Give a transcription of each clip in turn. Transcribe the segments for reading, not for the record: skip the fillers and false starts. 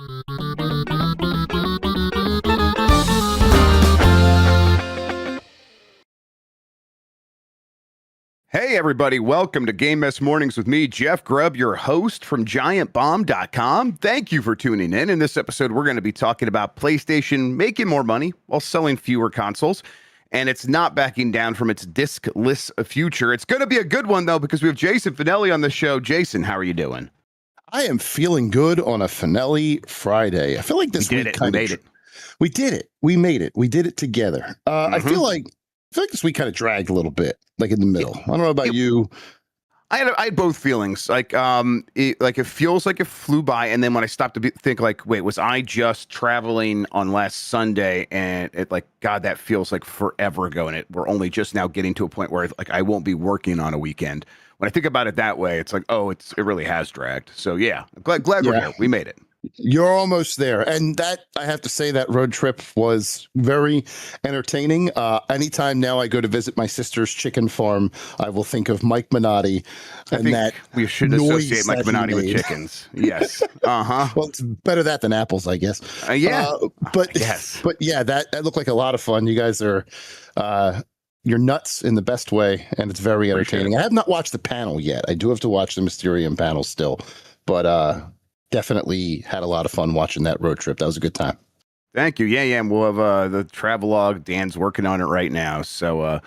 Hey everybody, welcome to Game Mess Mornings with me, Jeff Grubb, your host from giantbomb.com. Thank you for tuning in. In this episode, we're going to be talking about PlayStation making more money while selling fewer consoles, and it's not backing down from its disc-less future. It's going to be a good one, though, because we have Jason Fanelli on the show. Jason, how are you doing? I am feeling good on a Fanelli Friday. I feel like this week we made it. We did it. We made it. We did it together. I feel like this week kind of dragged a little bit, like in the middle. I don't know about you. I had both feelings. It feels like it flew by, and then when I stopped to think, like, wait, was I just traveling on last Sunday? And it, like, God, that feels like forever ago, and we're only just now getting to a point where, like, I won't be working on a weekend. When I think about it that way, it's like, oh, it really has dragged. So yeah, I'm glad we're here. We made it. You're almost there. And that, I have to say, that road trip was very entertaining. Anytime now I go to visit my sister's chicken farm, I will think of Mike Minotti. I think we should associate Mike Minotti with chickens. Yes. Uh-huh. Well, it's better that than apples, I guess. Yeah. But yes. But yeah, that looked like a lot of fun. You guys are you're nuts in the best way, and it's very entertaining. I have not watched the panel yet. I do have to watch the Mysterium panel still, but definitely had a lot of fun watching that road trip. That was a good time. Thank you. Yeah. And we'll have the travelogue. Dan's working on it right now. So,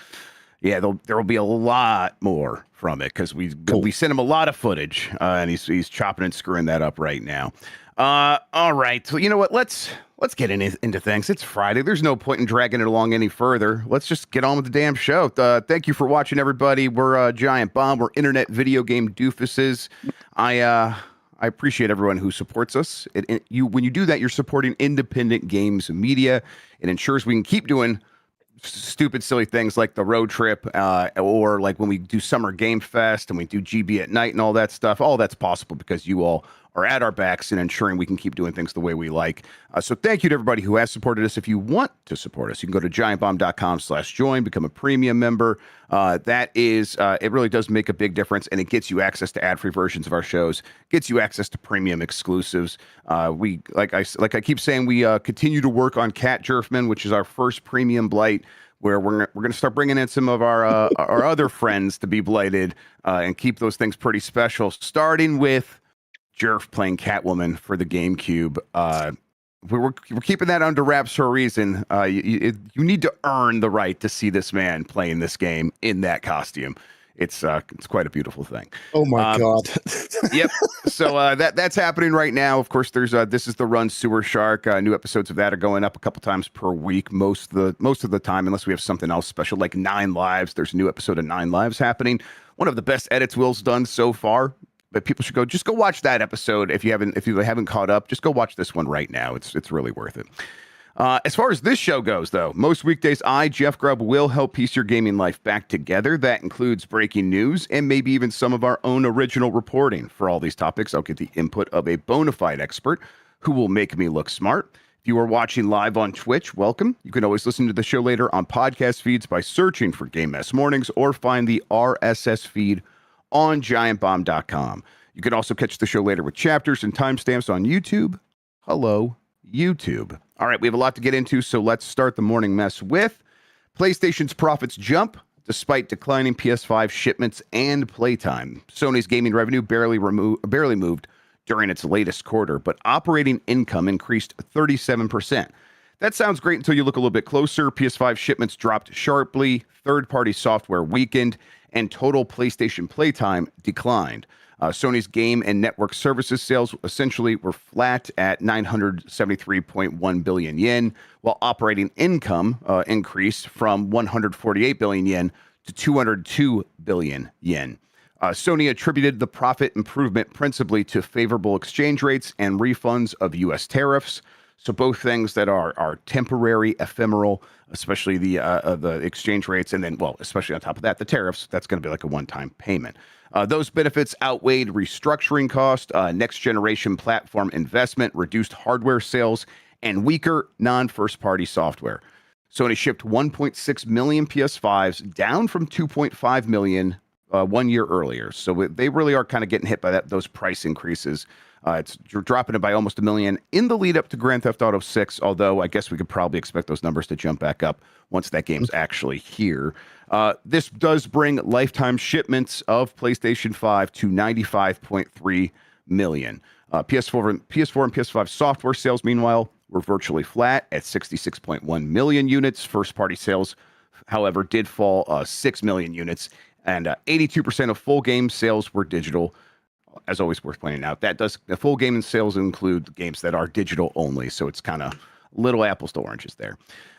there will be a lot more from it because we sent him a lot of footage, and he's chopping and screwing that up right now. All right. So you know what? Let's get into things. It's Friday. There's no point in dragging it along any further. Let's just get on with the damn show. Thank you for watching, everybody. We're Giant Bomb. We're internet video game doofuses. I appreciate everyone who supports us. When you do that, you're supporting independent games media. It ensures we can keep doing stupid, silly things like the road trip, or like when we do Summer Game Fest and we do GB at night and all that stuff. All that's possible because you all are at our backs and ensuring we can keep doing things the way we like. So thank you to everybody who has supported us. If you want to support us, you can go to giantbomb.com/join, become a premium member. That is, it really does make a big difference, and it gets you access to ad-free versions of our shows, gets you access to premium exclusives. We, like I keep saying, we continue to work on Cat Jerfman, which is our first premium blight, where we're going to start bringing in some of our other friends to be blighted and keep those things pretty special, starting with Jerf playing Catwoman for the GameCube. We're keeping that under wraps for a reason. You need to earn the right to see this man playing this game in that costume. It's quite a beautiful thing. Oh my God. Yep. So that's happening right now. Of course, there's This is the Run Sewer Shark. New episodes of that are going up a couple times per week, most of the time, unless we have something else special like 9 Lives. There's a new episode of 9 Lives happening. One of the best edits Will's done so far. But people should go watch that episode if you haven't caught up. Just go watch this one right now. It's really worth it. As far as this show goes, though, most weekdays Jeff Grubb, will help piece your gaming life back together. That includes breaking news and maybe even some of our own original reporting. For all these topics, I'll get the input of a bona fide expert who will make me look smart. If you are watching live on Twitch, welcome. You can always listen to the show later on podcast feeds by searching for Game Mess Mornings or find the RSS feed on giantbomb.com. You can also catch the show later with chapters and timestamps on YouTube. Hello, YouTube. All right, we have a lot to get into, so let's start the morning mess with PlayStation's profits jump despite declining PS5 shipments and playtime. Sony's gaming revenue barely moved during its latest quarter, but operating income increased 37%. That sounds great until you look a little bit closer. PS5 shipments dropped sharply, third-party software weakened, and total PlayStation playtime declined. Sony's game and network services sales essentially were flat at 973.1 billion yen, while operating income increased from 148 billion yen to 202 billion yen. Sony attributed the profit improvement principally to favorable exchange rates and refunds of U.S. tariffs. So both things that are temporary, ephemeral, especially the exchange rates, and then, well, especially on top of that, the tariffs. That's going to be like a one-time payment. Those benefits outweighed restructuring cost, next-generation platform investment, reduced hardware sales, and weaker non-first-party software. Sony shipped 1.6 million PS5s, down from 2.5 million 1 year earlier. So they really are kind of getting hit by those price increases. It's dropping it by almost 1 million in the lead up to Grand Theft Auto 6, although I guess we could probably expect those numbers to jump back up once that game's actually here. This does bring lifetime shipments of PlayStation 5 to 95.3 million. PS4 and PS5 software sales, meanwhile, were virtually flat at 66.1 million units. First-party sales, however, did fall 6 million units, and 82% of full game sales were digital. As always, worth pointing out, the full game sales include games that are digital only, so it's kind of little apples to oranges there.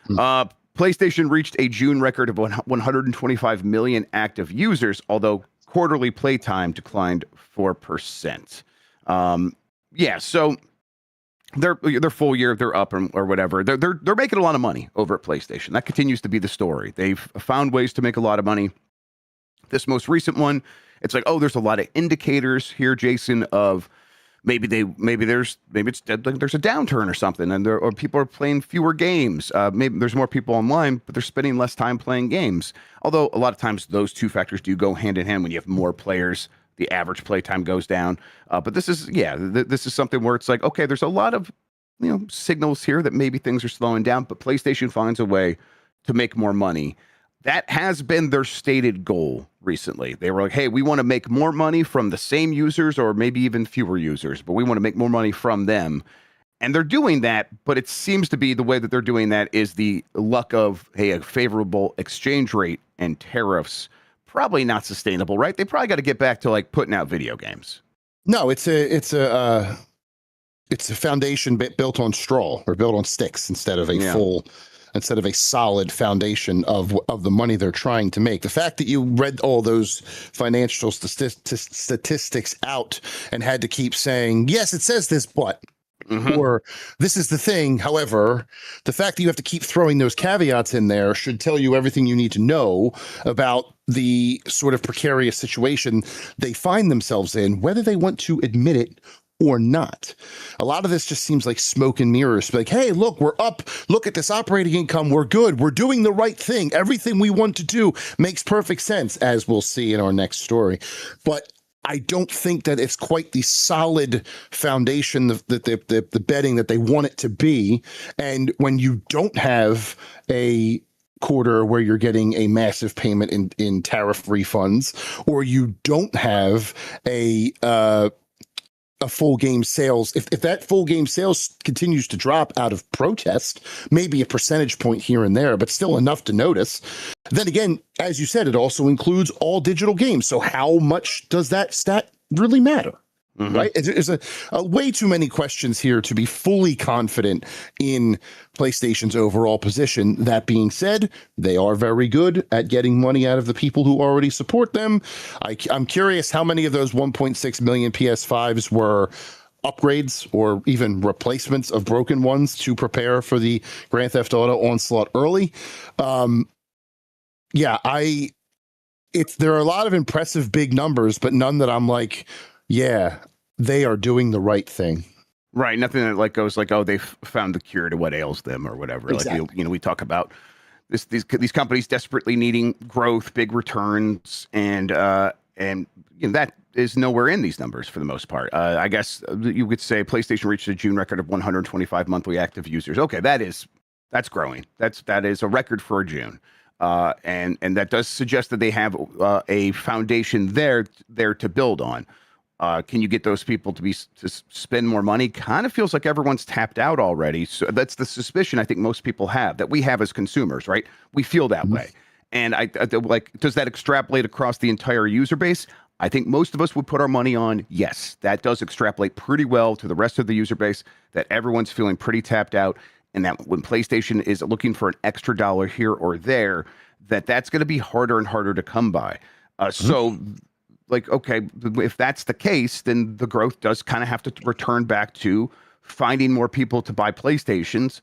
PlayStation reached a June record of 125 million active users, although quarterly playtime declined 4%. So their full year, they're up or whatever. They're making a lot of money over at PlayStation. That continues to be the story. They've found ways to make a lot of money. This most recent one, it's like, oh, there's a lot of indicators here, Jason, of maybe there's a downturn or something, and or people are playing fewer games. Maybe there's more people online, but they're spending less time playing games. Although a lot of times those two factors do go hand in hand. When you have more players, the average playtime goes down. But this is something where it's like, okay, there's a lot of signals here that maybe things are slowing down, but PlayStation finds a way to make more money. That has been their stated goal recently. They were like, hey, we want to make more money from the same users or maybe even fewer users, but we want to make more money from them. And they're doing that, but it seems to be the way that they're doing that is the luck of, hey, a favorable exchange rate and tariffs. Probably not sustainable, right? They probably got to get back to like putting out video games. No, it's a foundation built on straw or built on sticks instead of a solid foundation of the money they're trying to make. The fact that you read all those financial statistics out and had to keep saying, yes, it says this, but, or this is the thing. However, the fact that you have to keep throwing those caveats in there should tell you everything you need to know about the sort of precarious situation they find themselves in, whether they want to admit it or not. A lot of this just seems like smoke and mirrors. Like, hey, look, we're up. Look at this operating income. We're good. We're doing the right thing. Everything we want to do makes perfect sense, as we'll see in our next story. But I don't think that it's quite the solid foundation, the betting that they want it to be. And when you don't have a quarter where you're getting a massive payment in tariff refunds, or you don't have a full game sales, if that full game sales continues to drop out of protest, maybe a percentage point here and there, but still enough to notice. Then again, as you said, it also includes all digital games. So how much does that stat really matter? Right? There's a way too many questions here to be fully confident in PlayStation's overall position. That being said, they are very good at getting money out of the people who already support them. I'm curious how many of those 1.6 million PS5s were upgrades or even replacements of broken ones to prepare for the Grand Theft Auto onslaught early. There are a lot of impressive big numbers, but none that I'm like, yeah, they are doing the right thing. Right. Nothing that like goes like, oh, they've found the cure to what ails them or whatever. Exactly. Like, we talk about these companies desperately needing growth, big returns, and that is nowhere in these numbers for the most part. I guess you could say PlayStation reached a June record of 125 monthly active users. Okay, that's growing. That is a record for June. And that does suggest that they have a foundation there to build on. Can you get those people to spend more money? Kind of feels like everyone's tapped out already. So that's the suspicion I think most people have, that we have as consumers, right? We feel that way. And I like, does that extrapolate across the entire user base? I think most of us would put our money on, yes, that does extrapolate pretty well to the rest of the user base, that everyone's feeling pretty tapped out, and that when PlayStation is looking for an extra dollar here or there, that's going to be harder and harder to come by. So, like, okay, if that's the case, then the growth does kind of have to return back to finding more people to buy PlayStations.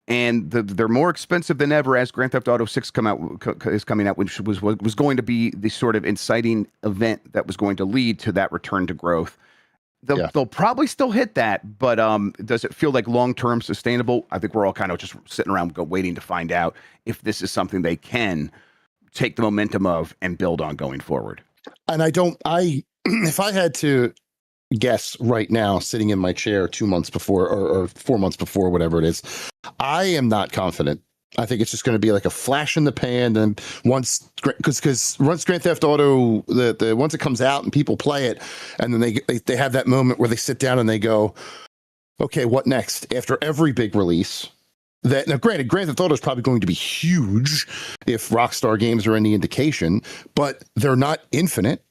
And they're more expensive than ever as Grand Theft Auto 6 is coming out, which was going to be the sort of inciting event that was going to lead to that return to growth. They'll probably still hit that, but does it feel like long-term sustainable? I think we're all kind of just sitting around waiting to find out if this is something they can take the momentum of and build on going forward. And if I had to guess right now, sitting in my chair 2 months before or 4 months before, whatever it is, I am not confident. I think it's just going to be like a flash in the pan. And once once Grand Theft Auto, the once it comes out and people play it, and then they have that moment where they sit down and they go, okay, what next? After every big release. That now, granted, Grand Theft Auto is probably going to be huge if Rockstar Games are any indication, but they're not infinite.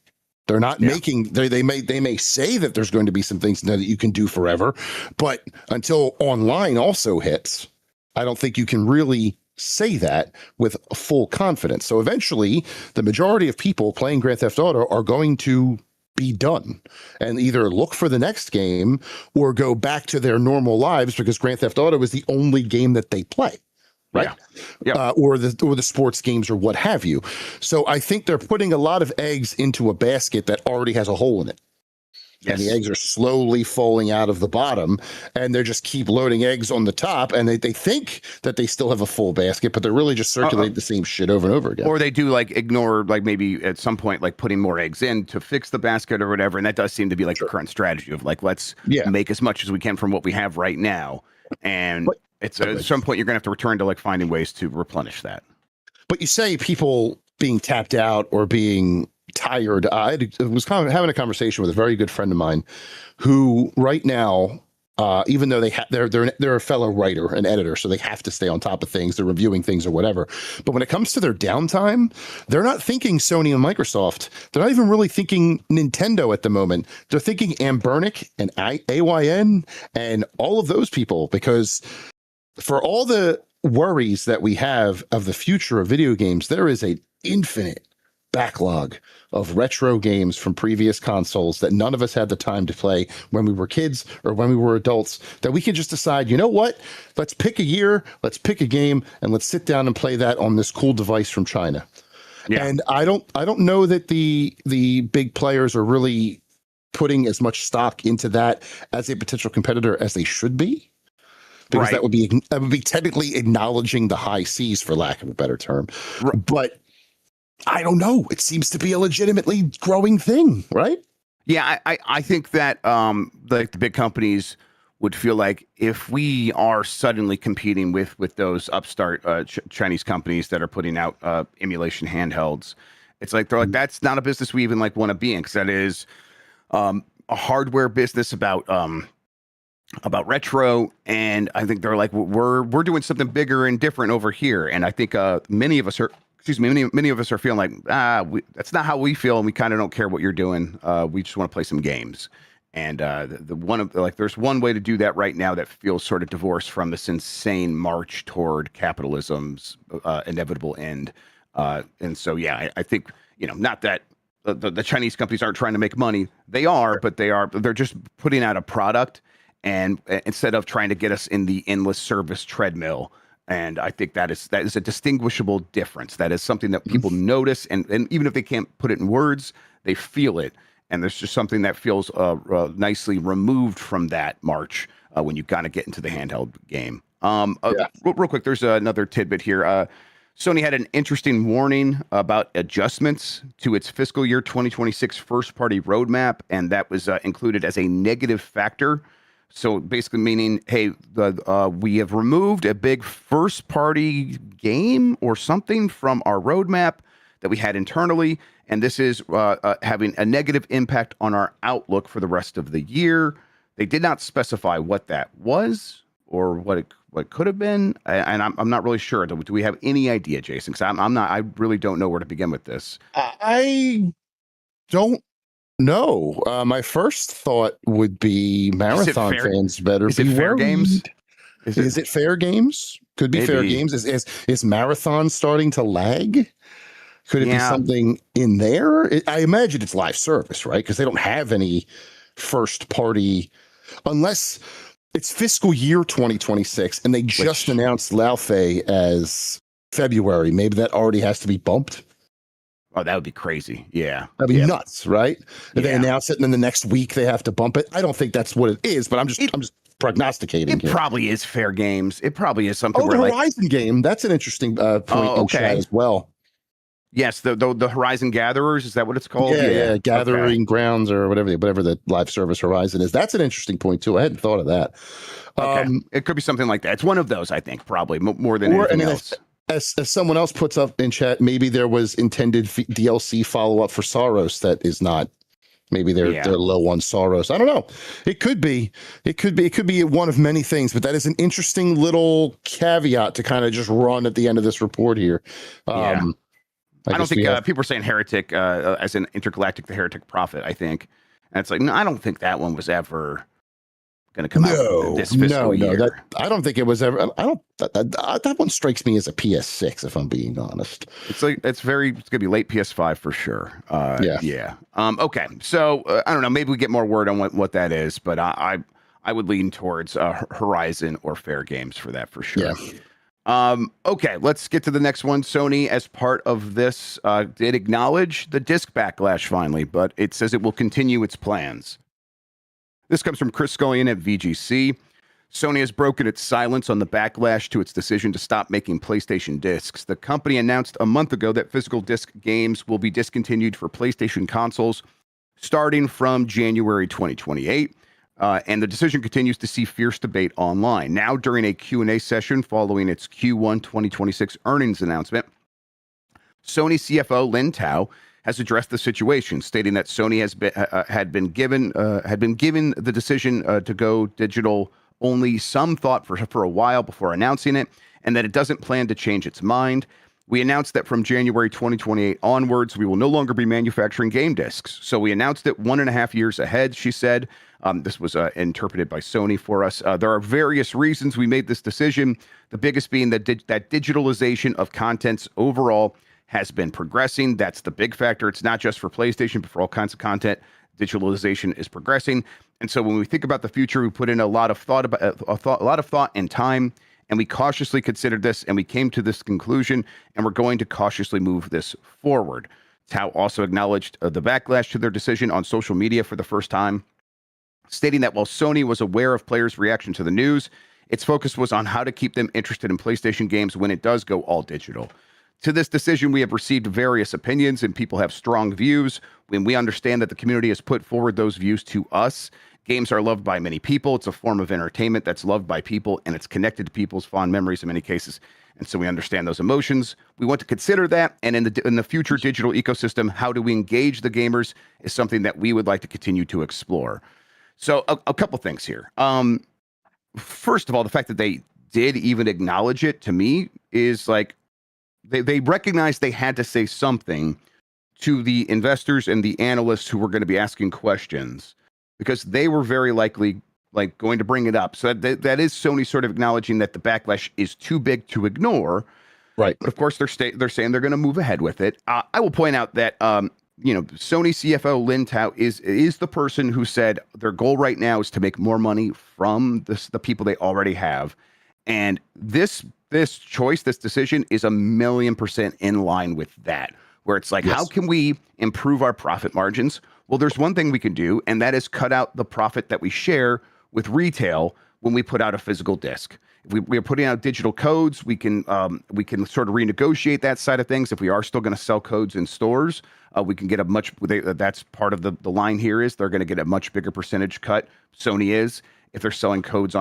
They're not making. They may say that there's going to be some things that you can do forever, but until online also hits, I don't think you can really say that with full confidence. So eventually, the majority of people playing Grand Theft Auto are going to be done and either look for the next game or go back to their normal lives because Grand Theft Auto is the only game that they play, right? Yeah. Or the sports games or what have you. So I think they're putting a lot of eggs into a basket that already has a hole in it. Yes. And the eggs are slowly falling out of the bottom, and they just keep loading eggs on the top, and they think that they still have a full basket, but they're really just circulating the same shit over and over again. Or they do like ignore, like maybe at some point, like putting more eggs in to fix the basket or whatever. And that does seem to be like the current strategy of like, let's make as much as we can from what we have right now. And at some point, you're going to have to return to like finding ways to replenish that. But you say people being tapped out or being tired. I was having a conversation with a very good friend of mine who right now, even though they're a fellow writer and editor, so they have to stay on top of things, they're reviewing things or whatever. But when it comes to their downtime, they're not thinking Sony and Microsoft. They're not even really thinking Nintendo at the moment. They're thinking Ambernic and AYN and all of those people, because for all the worries that we have of the future of video games, there is an infinite backlog of retro games from previous consoles that none of us had the time to play when we were kids or when we were adults, that we can just decide, you know what, let's pick a year, let's pick a game, and let's sit down and play that on this cool device from China. Yeah. And I don't know that the big players are really putting as much stock into that as a potential competitor as they should be. Because that would be technically acknowledging the high seas, for lack of a better term. Right. But I don't know. It seems to be a legitimately growing thing, right? Yeah, I think that the big companies would feel like if we are suddenly competing with those upstart Chinese companies that are putting out emulation handhelds, it's like they're like, that's not a business we even like want to be in, because that is a hardware business about retro, and I think they're like, we're doing something bigger and different over here, and I think many of us are feeling like, that's not how we feel, and we kind of don't care what you're doing. We just want to play some games. And there's one way to do that right now that feels sort of divorced from this insane march toward capitalism's inevitable end. And so, yeah, I think, not that the Chinese companies aren't trying to make money. They are, but they're just putting out a product, and instead of trying to get us in the endless service treadmill. And I think that is a distinguishable difference. That is something that people notice, and even if they can't put it in words, they feel it. And there's just something that feels nicely removed from that march when you kind of get into the handheld game. Real quick, there's another tidbit here. Sony had an interesting warning about adjustments to its fiscal year 2026 first-party roadmap, and that was included as a negative factor. So basically meaning, hey, we have removed a big first-party game or something from our roadmap that we had internally, and this is having a negative impact on our outlook for the rest of the year. They did not specify what that was or what it could have been, and I'm not really sure. Do we have any idea, Jason? Because I really don't know where to begin with this. I don't. No, my first thought would be marathon fans better be fair worried. Games? Is it fair games? Could be maybe. Fair games. Is marathon starting to lag? Could it be something in there? I imagine it's live service, right? Because they don't have any first party, unless it's fiscal year 2026, and they just announced Laufey as February. Maybe that already has to be bumped. Oh, that would be crazy. Yeah. That'd be nuts, right? If they announce it and then the next week they have to bump it. I don't think that's what it is, but I'm just prognosticating. It probably is fair games. It probably is something. The Horizon game. That's an interesting point in chat as well. Yes, the Horizon Gatherers, is that what it's called? Yeah, Gathering Grounds or whatever the live service Horizon is. That's an interesting point too. I hadn't thought of that. Okay, it could be something like that. It's one of those, I think, probably more than anything else. As someone else puts up in chat, maybe there was intended DLC follow up for Soros that is not. Maybe they're low on Soros. I don't know. It could be one of many things, but that is an interesting little caveat to kind of just run at the end of this report here. I don't think people are saying Heretic as an Intergalactic, the Heretic Prophet, I think. And it's like, no, I don't think that one was ever going to come out this fiscal year. I don't think it was ever. That one strikes me as a PS6, if I'm being honest. It's going to be late PS5 for sure. Okay. So I don't know. Maybe we get more word on what that is, but I would lean towards Horizon or Fair Games for that for sure. Yeah. Okay, let's get to the next one. Sony, as part of this, did acknowledge the disc backlash finally, but it says it will continue its plans. This comes from Chris Scullion at VGC. Sony has broken its silence on the backlash to its decision to stop making PlayStation discs. The company announced a month ago that physical disc games will be discontinued for PlayStation consoles starting from January 2028. And the decision continues to see fierce debate online. Now, during a Q&A session following its Q1 2026 earnings announcement, Sony CFO Lin Tao has addressed the situation, stating that Sony had been given the decision to go digital only some thought for a while before announcing it, and that it doesn't plan to change its mind. We announced that from January 2028 onwards, we will no longer be manufacturing game discs. So we announced it 1.5 years ahead, she said. This was interpreted by Sony for us. There are various reasons we made this decision, the biggest being that digitalization of contents overall has been progressing. That's the big factor. It's not just for PlayStation, but for all kinds of content. Digitalization is progressing. And so when we think about the future, we put in a lot of thought and time, and we cautiously considered this, and we came to this conclusion, and we're going to cautiously move this forward. Tao also acknowledged the backlash to their decision on social media for the first time, stating that while Sony was aware of players' reaction to the news, its focus was on how to keep them interested in PlayStation games when it does go all digital. To this decision, we have received various opinions, and people have strong views. When we understand that the community has put forward those views to us, games are loved by many people. It's a form of entertainment that's loved by people, and it's connected to people's fond memories in many cases. And so we understand those emotions. We want to consider that, and in the future digital ecosystem, how do we engage the gamers is something that we would like to continue to explore. So a couple things here. First of all, the fact that they did even acknowledge it, to me, is like, they recognized they had to say something to the investors and the analysts who were going to be asking questions, because they were very likely going to bring it up. So that is Sony sort of acknowledging that the backlash is too big to ignore. Right. But of course, they're saying they're going to move ahead with it. I will point out that Sony CFO Lin Tao is the person who said their goal right now is to make more money from the people they already have, and this decision is 1,000,000% in line with that, where it's like, how can we improve our profit margins? Well, there's one thing we can do, and that is cut out the profit that we share with retail when we put out a physical disc. If we are putting out digital codes, we can sort of renegotiate that side of things. If we are still going to sell codes in stores, we can get that's part of the line here is they're going to get a much bigger percentage cut. Sony is, if they're selling codes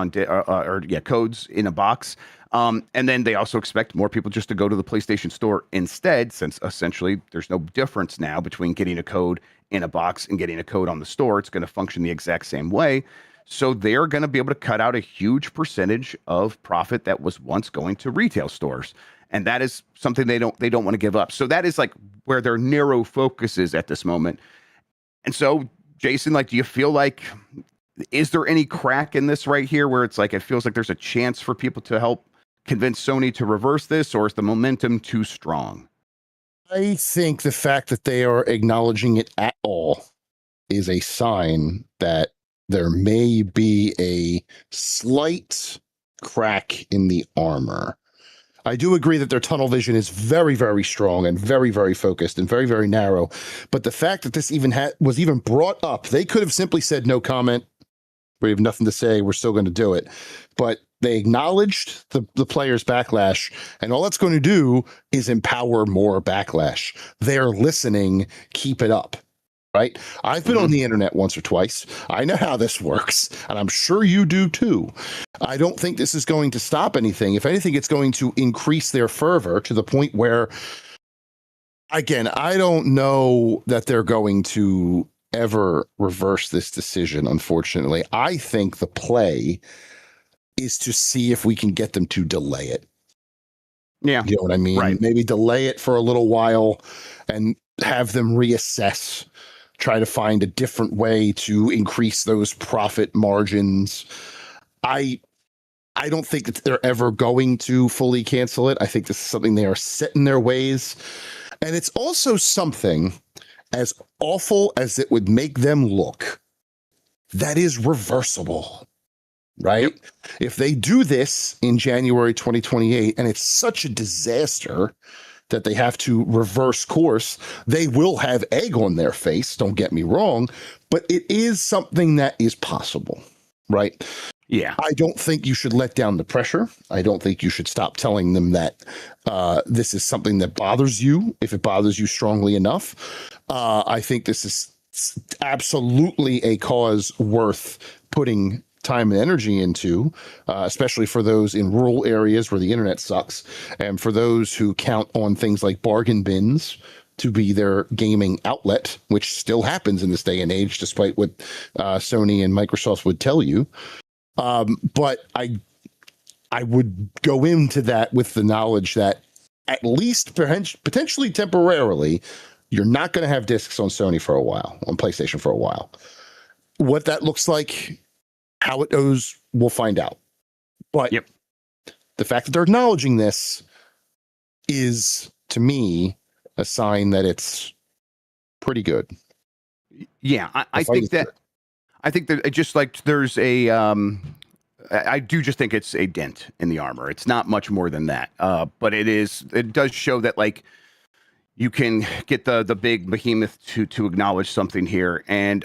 codes in a box. And then they also expect more people just to go to the PlayStation Store instead, since essentially there's no difference now between getting a code in a box and getting a code on the store. It's going to function the exact same way. So they're going to be able to cut out a huge percentage of profit that was once going to retail stores. And that is something they don't want to give up. So that is like where their narrow focus is at this moment. And so, Jason, do you feel like, is there any crack in this right here where it's like, it feels like there's a chance for people to help convince Sony to reverse this, or is the momentum too strong? I think the fact that they are acknowledging it at all is a sign that there may be a slight crack in the armor. I do agree that their tunnel vision is very, very strong and very, very focused and very, very narrow. But the fact that this even was even brought up, they could have simply said no comment. We have nothing to say. We're still going to do it. But they acknowledged the players' backlash, and all that's going to do is empower more backlash. They're listening. Keep it up. Right? I've been on the internet once or twice. I know how this works, and I'm sure you do too. I don't think this is going to stop anything. If anything, it's going to increase their fervor to the point where, again, I don't know that they're going to ever reverse this decision, unfortunately. I think the play is to see if we can get them to delay it. Yeah. You know what I mean? Right. Maybe delay it for a little while and have them reassess, try to find a different way to increase those profit margins. I don't think that they're ever going to fully cancel it. I think this is something they are set in their ways. And it's also something, as awful as it would make them look, that is reversible, right? Yep. If they do this in January 2028, and it's such a disaster that they have to reverse course, they will have egg on their face, don't get me wrong, but it is something that is possible, right? Yeah. I don't think you should let down the pressure. I don't think you should stop telling them that this is something that bothers you, if it bothers you strongly enough. I think this is absolutely a cause worth putting time and energy into, especially for those in rural areas where the internet sucks, and for those who count on things like bargain bins to be their gaming outlet, which still happens in this day and age, despite what Sony and Microsoft would tell you. But I would go into that with the knowledge that at least potentially temporarily, you're not going to have discs on Sony for a while, on PlayStation for a while. What that looks like, how it goes, we'll find out. But the fact that they're acknowledging this is, to me, a sign that it's pretty good. Yeah, I think that it just like there's a I do just think it's a dent in the armor. It's not much more than that. But it does show that like you can get the big behemoth to acknowledge something here, and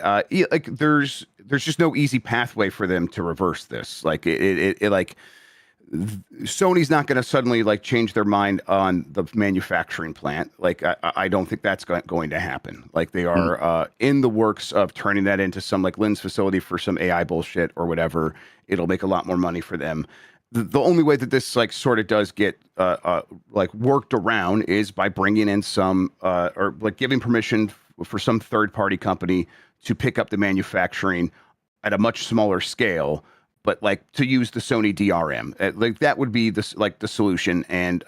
like there's just no easy pathway for them to reverse this. Like it like Sony's not going to suddenly like change their mind on the manufacturing plant. Like I don't think that's going to happen. Like they are in the works of turning that into some like Lynn's facility for some AI bullshit or whatever. It'll make a lot more money for them. The only way that this like sort of does get like worked around is by bringing in some or like giving permission for some third party company to pick up the manufacturing at a much smaller scale, but like to use the Sony DRM. Like that would be the solution. And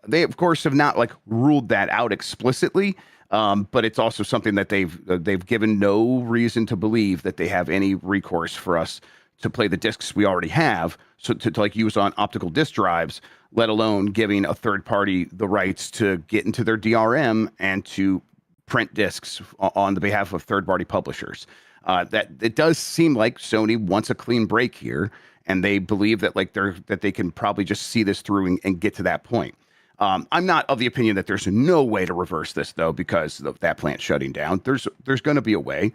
they of course have not like ruled that out explicitly, but it's also something that they've given no reason to believe that they have any recourse for us to play the discs we already have, so to like use on optical disc drives, let alone giving a third party the rights to get into their DRM and to print discs on the behalf of third party publishers. That it does seem like Sony wants a clean break here, and they believe that like that they can probably just see this through and get to that point. I'm not of the opinion that there's no way to reverse this though, because of that plant shutting down. There's going to be a way.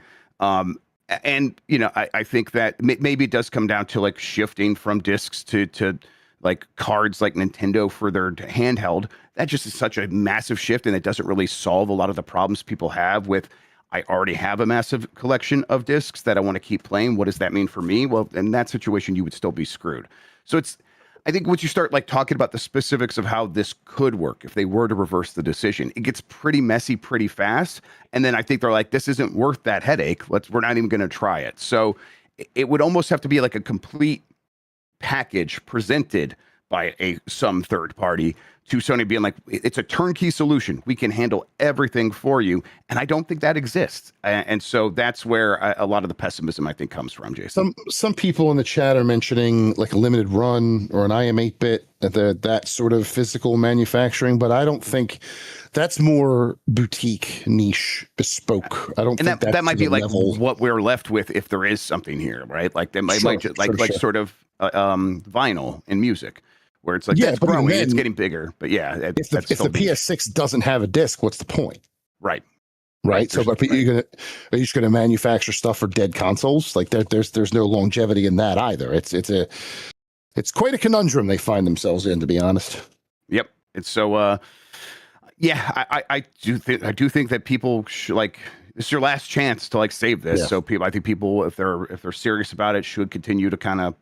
And you know, I think that maybe it does come down to like shifting from discs to like cards like Nintendo for their handheld. That just is such a massive shift, and it doesn't really solve a lot of the problems people have with, I already have a massive collection of discs that I want to keep playing. What does that mean for me? Well, in that situation, you would still be screwed. So I think once you start like talking about the specifics of how this could work, if they were to reverse the decision, it gets pretty messy pretty fast. And then I think they're like, this isn't worth that headache. We're not even going to try it. So it would almost have to be like a complete package presented by some third party to Sony being like, it's a turnkey solution. We can handle everything for you. And I don't think that exists. And so that's where a lot of the pessimism, I think, comes from, Jason. Some people in the chat are mentioning like a limited run or an IM 8-bit, that sort of physical manufacturing, but I don't think that's more boutique, niche, bespoke. I don't think that might be like what we're left with if there is something here, right? Like they might just sort of vinyl in music, where it's like, yeah, it's growing, it's getting bigger. But yeah, if the PS6 doesn't have a disc, what's the point? Right. right? So, but are you just gonna manufacture stuff for dead consoles? Like there's no longevity in that either. It's quite a conundrum they find themselves in, to be honest. Yep. It's so. Yeah, I do think that people should, like, it's your last chance to like save this. Yeah. So I think people, if they're serious about it, should continue to kind of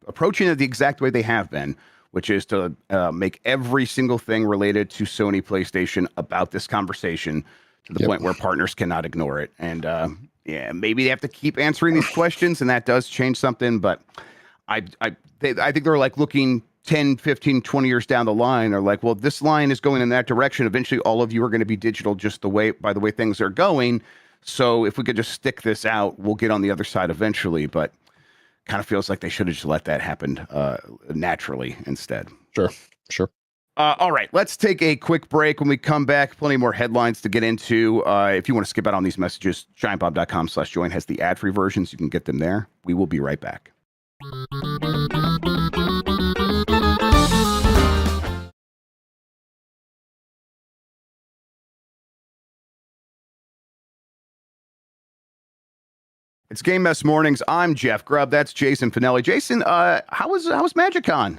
approaching it the exact way they have been, which is to make every single thing related to Sony PlayStation about this conversation to the point where partners cannot ignore it. And yeah, maybe they have to keep answering these questions, and that does change something. But I think they're like looking 10, 15, 20 years down the line are like, well, this line is going in that direction. Eventually, all of you are going to be digital just by the way things are going. So if we could just stick this out, we'll get on the other side eventually. But kind of feels like they should have just let that happen naturally instead. Sure. All right, let's take a quick break. When we come back, plenty more headlines to get into. If you want to skip out on these messages, giantbomb.com/join has the ad-free versions. You can get them there. We will be right back. It's Game Mess Mornings. I'm Jeff Grubb. That's Jason Fanelli. Jason, how was MagicCon?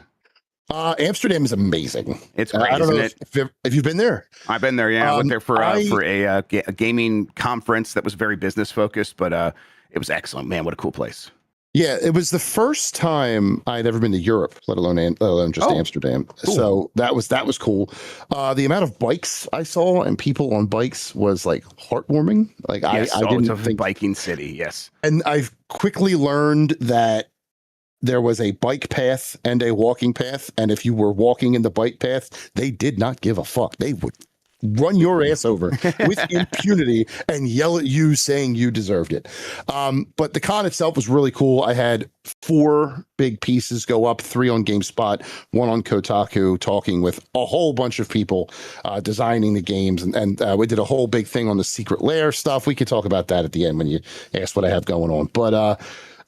Amsterdam is amazing. It's great, I don't isn't know if you've been there. I've been there. Yeah, I went there for a gaming conference that was very business focused, but it was excellent. Man, what a cool place. Yeah, it was the first time I'd ever been to Europe, let alone just Amsterdam. Cool. So that was cool. The amount of bikes I saw and people on bikes was like heartwarming. Like yes, I didn't think biking city. Yes, and I've quickly learned that there was a bike path and a walking path, and if you were walking in the bike path, they did not give a fuck. They would run your ass over with impunity and yell at you saying you deserved it. But the con itself was really cool. I had 4 big pieces go up, 3 on GameSpot, 1 on Kotaku, talking with a whole bunch of people designing the games. And we did a whole big thing on the Secret Lair stuff. We could talk about that at the end when you ask what I have going on. But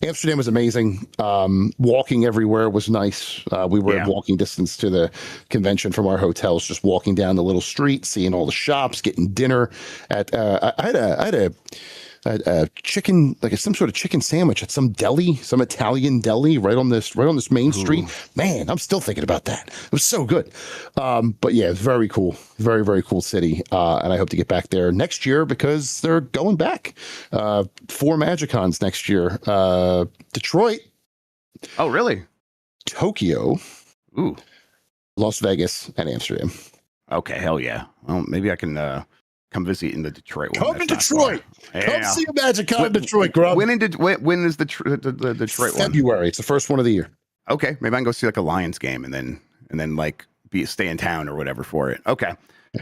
Amsterdam was amazing. Walking everywhere was nice. We were at walking distance to the convention from our hotels, just walking down the little street, seeing all the shops, getting dinner at I had a chicken, like some sort of chicken sandwich at some deli, some Italian deli right on this main street. Man, I'm still thinking about that. It was so good. But yeah, it's very cool. Very, very cool city. And I hope to get back there next year because they're going back. 4 MagicCons next year. Detroit. Oh, really? Tokyo. Ooh. Las Vegas and Amsterdam. Okay, hell yeah. Well, maybe I can come visit in the Detroit one. Come to Detroit. Come see a MagicCon in Detroit, Grubb. When is the Detroit one? February. It's the first one of the year. Okay, maybe I can go see like a Lions game and then like stay in town or whatever for it. Okay,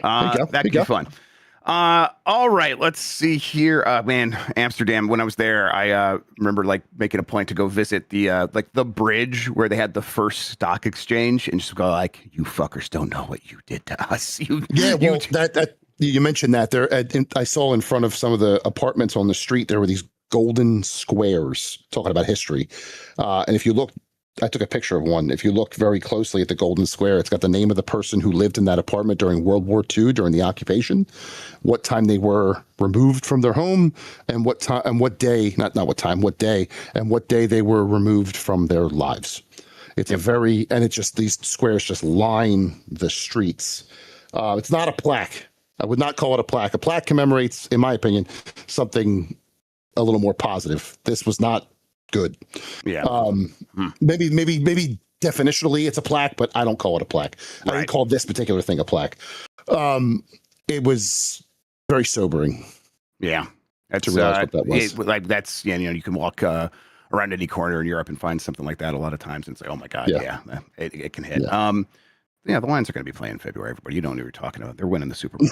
that could be fun. All right, let's see here. Man, Amsterdam. When I was there, I remember like making a point to go visit the like the bridge where they had the first stock exchange and just go like, "You fuckers don't know what you did to us." You mentioned that there. I saw in front of some of the apartments on the street there were these golden squares talking about history. And if you look, I took a picture of one. If you look very closely at the golden square, it's got the name of the person who lived in that apartment during World War II, during the occupation, what time they were removed from their home, and what time and what day, not what time, what day, and what day they were removed from their lives. It's and it's just, these squares just line the streets. It's not a plaque. I would not call it a plaque. A plaque commemorates, in my opinion, something a little more positive. This was not good. Yeah. Maybe definitionally it's a plaque, but I don't call it a plaque. Right. I didn't call this particular thing a plaque. It was very sobering. Yeah. That's to realize what that was. That's, you can walk around any corner in Europe and find something like that a lot of times and say, oh my God, it can hit. Yeah. The Lions are going to be playing in February. Everybody, you don't know what you're talking about. They're winning the Super Bowl.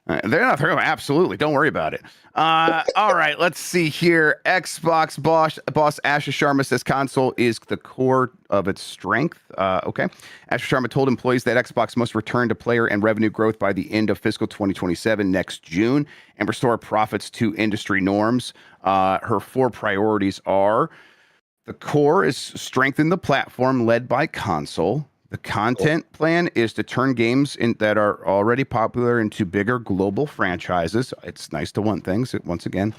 They're not. Absolutely. Don't worry about it. All right. Let's see here. Xbox boss Asha Sharma says console is the core of its strength. Okay. Asha Sharma told employees that Xbox must return to player and revenue growth by the end of fiscal 2027 next June and restore profits to industry norms. Her 4 priorities are: the core is strengthen the platform led by console. The content plan is to turn games that are already popular into bigger global franchises. It's nice to want things, once again.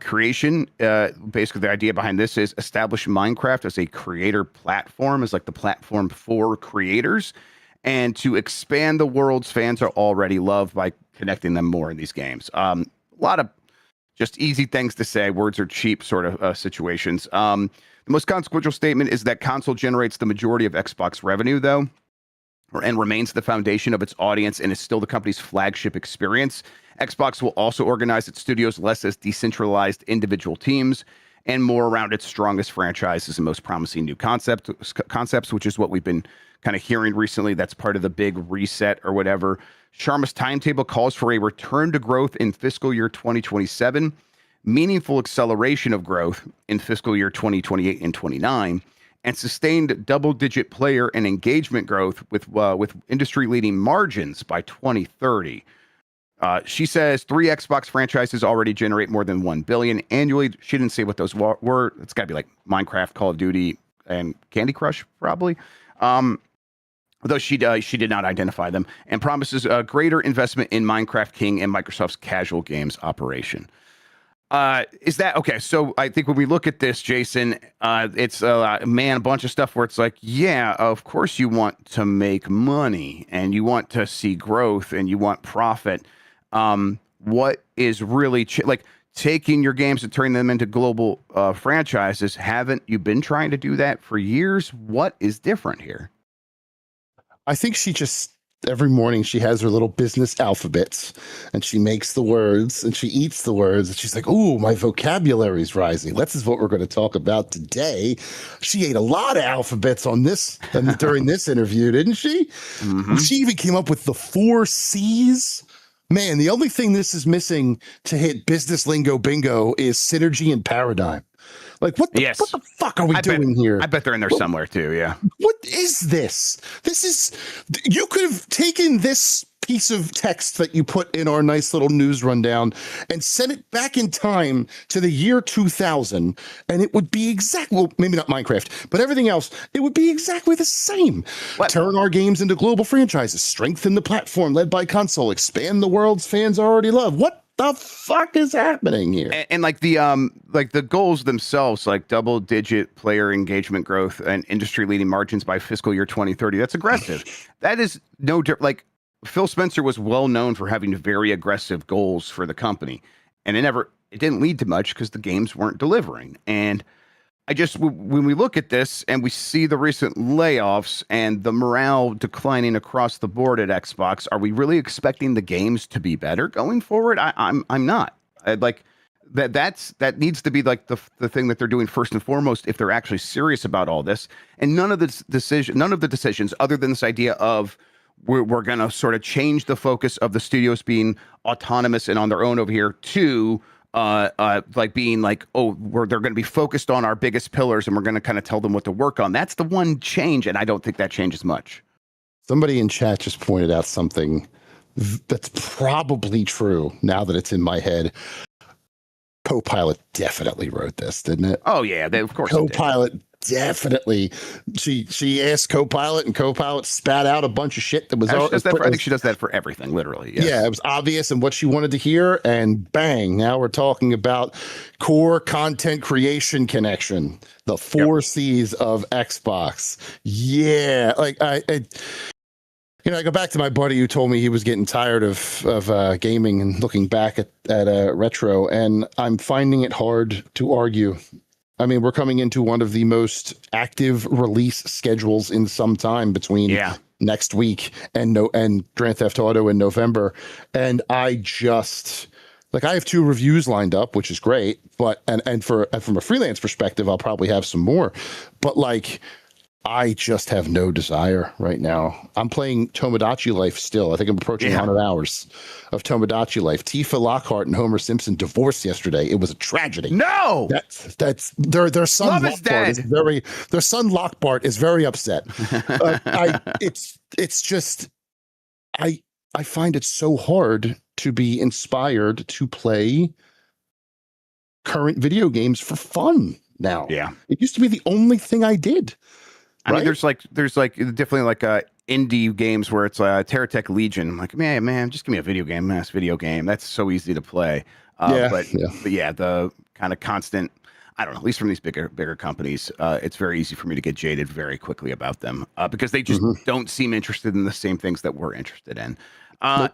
Creation, basically the idea behind this is establish Minecraft as a creator platform, as like the platform for creators, and to expand the worlds fans are already love by connecting them more in these games. A lot of just easy things to say. Words are cheap sort of situations. The most consequential statement is that console generates the majority of Xbox revenue, though, and remains the foundation of its audience and is still the company's flagship experience. Xbox will also organize its studios less as decentralized individual teams and more around its strongest franchises and most promising new concepts, which is what we've been kind of hearing recently. That's part of the big reset or whatever. Sharma's timetable calls for a return to growth in fiscal year 2027, meaningful acceleration of growth in fiscal year 2028 and 29, and sustained double-digit player and engagement growth with industry-leading margins by 2030. She says 3 Xbox franchises already generate more than $1 billion annually. She didn't say what those were. It's got to be like Minecraft, Call of Duty, and Candy Crush, probably. Though she did not identify them, and promises a greater investment in Minecraft King and Microsoft's casual games operation. Is that okay? So I think when we look at this, Jason, it's a bunch of stuff where it's like, yeah, of course you want to make money and you want to see growth and you want profit. What is really like taking your games and turning them into global franchises? Haven't you been trying to do that for years? What is different here? I think she just every morning she has her little business alphabets and she makes the words and she eats the words and she's like, ooh, my vocabulary's rising. This is what we're going to talk about today. She ate a lot of alphabets on this during this interview, didn't she? Mm-hmm. She even came up with the 4 C's. Man, the only thing this is missing to hit business lingo bingo is synergy and paradigm. Like, what the fuck are we doing here? I bet they're in there somewhere too, yeah. What is this? You could have taken this piece of text that you put in our nice little news rundown and sent it back in time to the year 2000, and it would be well, maybe not Minecraft, but everything else, it would be exactly the same. What? Turn our games into global franchises, strengthen the platform led by console, expand the worlds fans already love. What the fuck is happening here? And like the goals themselves, like double-digit player engagement growth and industry-leading margins by fiscal year 2030. That's aggressive. That is no different. Like Phil Spencer was well known for having very aggressive goals for the company, and it didn't lead to much because the games weren't delivering. And when we look at this and we see the recent layoffs and the morale declining across the board at Xbox, are we really expecting the games to be better going forward? I'm not. That needs to be like the thing that they're doing first and foremost if they're actually serious about all this. And none of the decisions, other than this idea of we're going to sort of change the focus of the studios being autonomous and on their own over here to being like, they're going to be focused on our biggest pillars and we're going to kind of tell them what to work on. That's the one change, and I don't think that changes much. Somebody in chat just pointed out something that's probably true now that it's in my head. Copilot definitely wrote this, didn't it? Oh yeah, of course. Copilot definitely. She asked Copilot, and Copilot spat out a bunch of shit that was. I think she does that for everything, literally. Yes. Yeah, it was obvious and what she wanted to hear, and bang! Now we're talking about core content creation connection, the 4 C's of Xbox. Yeah, like I go back to my buddy who told me he was getting tired of gaming and looking back at retro, and I'm finding it hard to argue. I mean, we're coming into one of the most active release schedules in some time between next week and Grand Theft Auto in November, and I have 2 reviews lined up, which is great, but and from a freelance perspective, I'll probably have some more, but like, I just have no desire right now. I'm playing Tomodachi Life still. I think I'm approaching 100 hours of Tomodachi Life. Tifa Lockhart and Homer Simpson divorced yesterday. It was a tragedy. No, that's their son Lockhart their son Lockhart is very upset. It's just I find it so hard to be inspired to play current video games for fun now. Yeah, it used to be the only thing I did. I mean, there's definitely like indie games where it's Terratech Legion. I'm like, man, just give me a video game, mass video game. That's so easy to play. But yeah, the kind of constant, I don't know, at least from these bigger companies, it's very easy for me to get jaded very quickly about them because they just don't seem interested in the same things that we're interested in.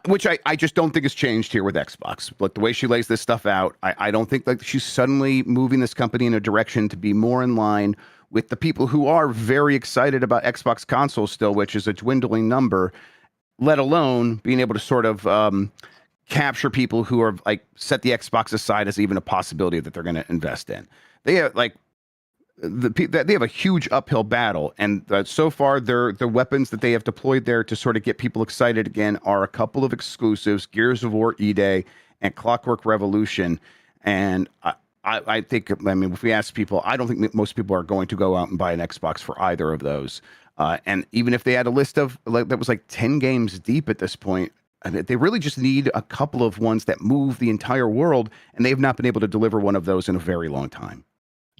Which I just don't think has changed here with Xbox. But the way she lays this stuff out, I don't think like she's suddenly moving this company in a direction to be more in line with the people who are very excited about Xbox consoles still, which is a dwindling number, let alone being able to sort of capture people who are like set the Xbox aside as even a possibility that they're going to invest in. They have like they have a huge uphill battle, and so far the weapons that they have deployed there to sort of get people excited again are a couple of exclusives: Gears of War E-Day and Clockwork Revolution. And I think, I mean, if we ask people, I don't think most people are going to go out and buy an Xbox for either of those. And even if they had a list of that was like 10 games deep at this point, I mean, they really just need a couple of ones that move the entire world, and they've not been able to deliver one of those in a very long time.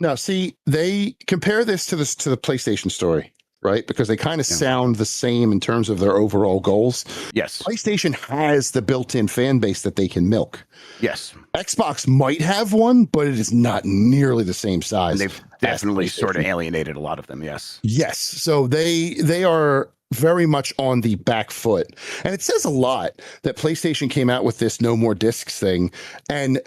Now, see, they compare this to the PlayStation story, right? Because they kind of sound the same in terms of their overall goals. Yes. PlayStation has the built-in fan base that they can milk. Yes. Xbox might have one, but it is not nearly the same size. And they've definitely sort of alienated a lot of them. Yes. Yes. So they are very much on the back foot. And it says a lot that PlayStation came out with this no more discs thing and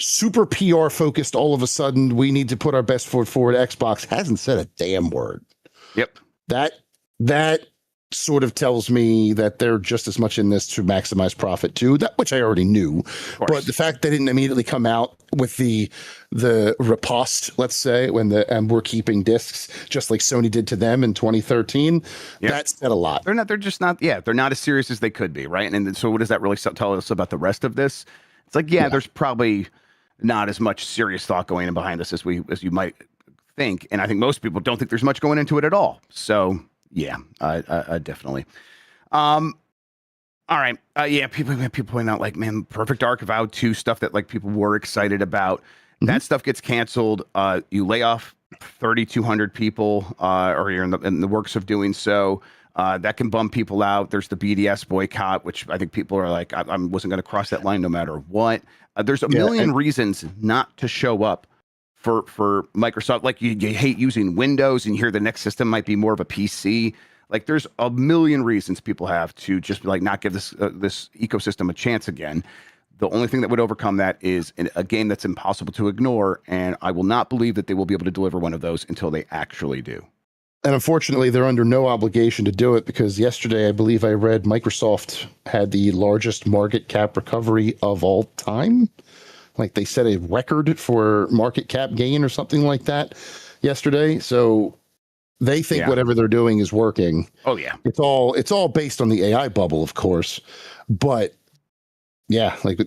super PR focused all of a sudden. We need to put our best foot forward. Xbox hasn't said a damn word. Yep. That sort of tells me that they're just as much in this to maximize profit too, that which I already knew. But the fact they didn't immediately come out with the riposte, let's say, when we're keeping discs, just like Sony did to them in 2013, that said a lot. They're not as serious as they could be, right? And so what does that really tell us about the rest of this? It's like, there's probably not as much serious thought going in behind this as you might think, and I think most people don't think there's much going into it at all. So definitely. All right. People point out like, man, Perfect Dark Vow 2 stuff that like people were excited about. That stuff gets canceled. You lay off 3,200 people, or you're in the works of doing so. That can bum people out. There's the BDS boycott, which I think people are like, I wasn't going to cross that line no matter what. There's a million reasons not to show up for Microsoft. Like you hate using Windows and you hear the next system might be more of a PC. Like there's a million reasons people have to just like not give this ecosystem a chance again. The only thing that would overcome that is a game that's impossible to ignore. And I will not believe that they will be able to deliver one of those until they actually do. And unfortunately, they're under no obligation to do it because yesterday, I believe I read Microsoft had the largest market cap recovery of all time. Like they set a record for market cap gain or something like that yesterday. So they think whatever they're doing is working. Oh yeah. It's all based on the AI bubble, of course. But yeah, like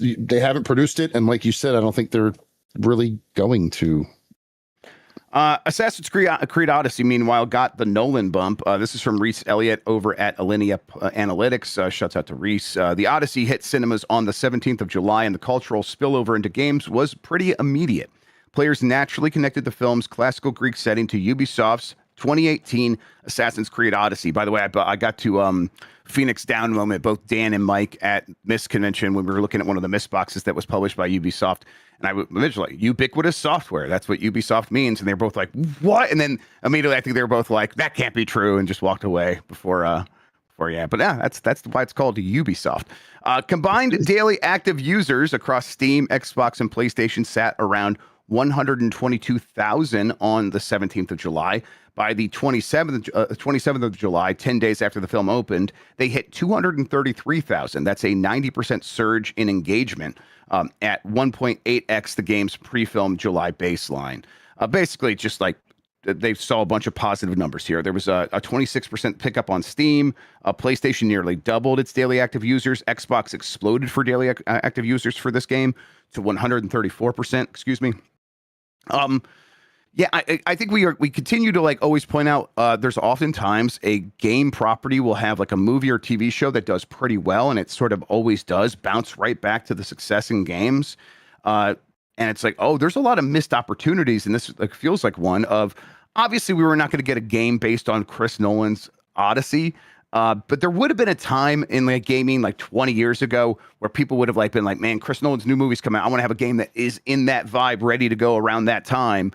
they haven't produced it. And like you said, I don't think they're really going to. Assassin's Creed Odyssey, meanwhile, got the Nolan bump. This is from Reese Elliott over at Alinea Analytics. Shouts out to Reese. The Odyssey hit cinemas on the 17th of July, and the cultural spillover into games was pretty immediate. Players naturally connected the film's classical Greek setting to Ubisoft's 2018 Assassin's Creed Odyssey. By the way, I got to Phoenix Down moment, both Dan and Mike at Myst Convention when we were looking at one of the Myst boxes that was published by Ubisoft. And I mentioned like ubiquitous software. That's what Ubisoft means. And they're both like, what? And then immediately I think they were both like, that can't be true, and just walked away before. But yeah, that's why it's called Ubisoft. Combined daily active users across Steam, Xbox, and PlayStation sat around 122,000 on the 17th of July. By the 27th of July, 10 days after the film opened, they hit 233,000. That's a 90% surge in engagement at 1.8x the game's pre-film July baseline. Basically, just like they saw a bunch of positive numbers here. There was a 26% pickup on Steam. PlayStation nearly doubled its daily active users. Xbox exploded for daily active users for this game to 134%. Excuse me. Yeah, I think we continue to like always point out there's oftentimes a game property will have like a movie or TV show that does pretty well, and it sort of always does bounce right back to the success in games. And it's like, oh, there's a lot of missed opportunities, and this like feels like one of obviously we were not going to get a game based on Chris Nolan's Odyssey. But there would have been a time in like gaming like 20 years ago where people would have like been like, man, Chris Nolan's new movies come out. I want to have a game that is in that vibe, ready to go around that time.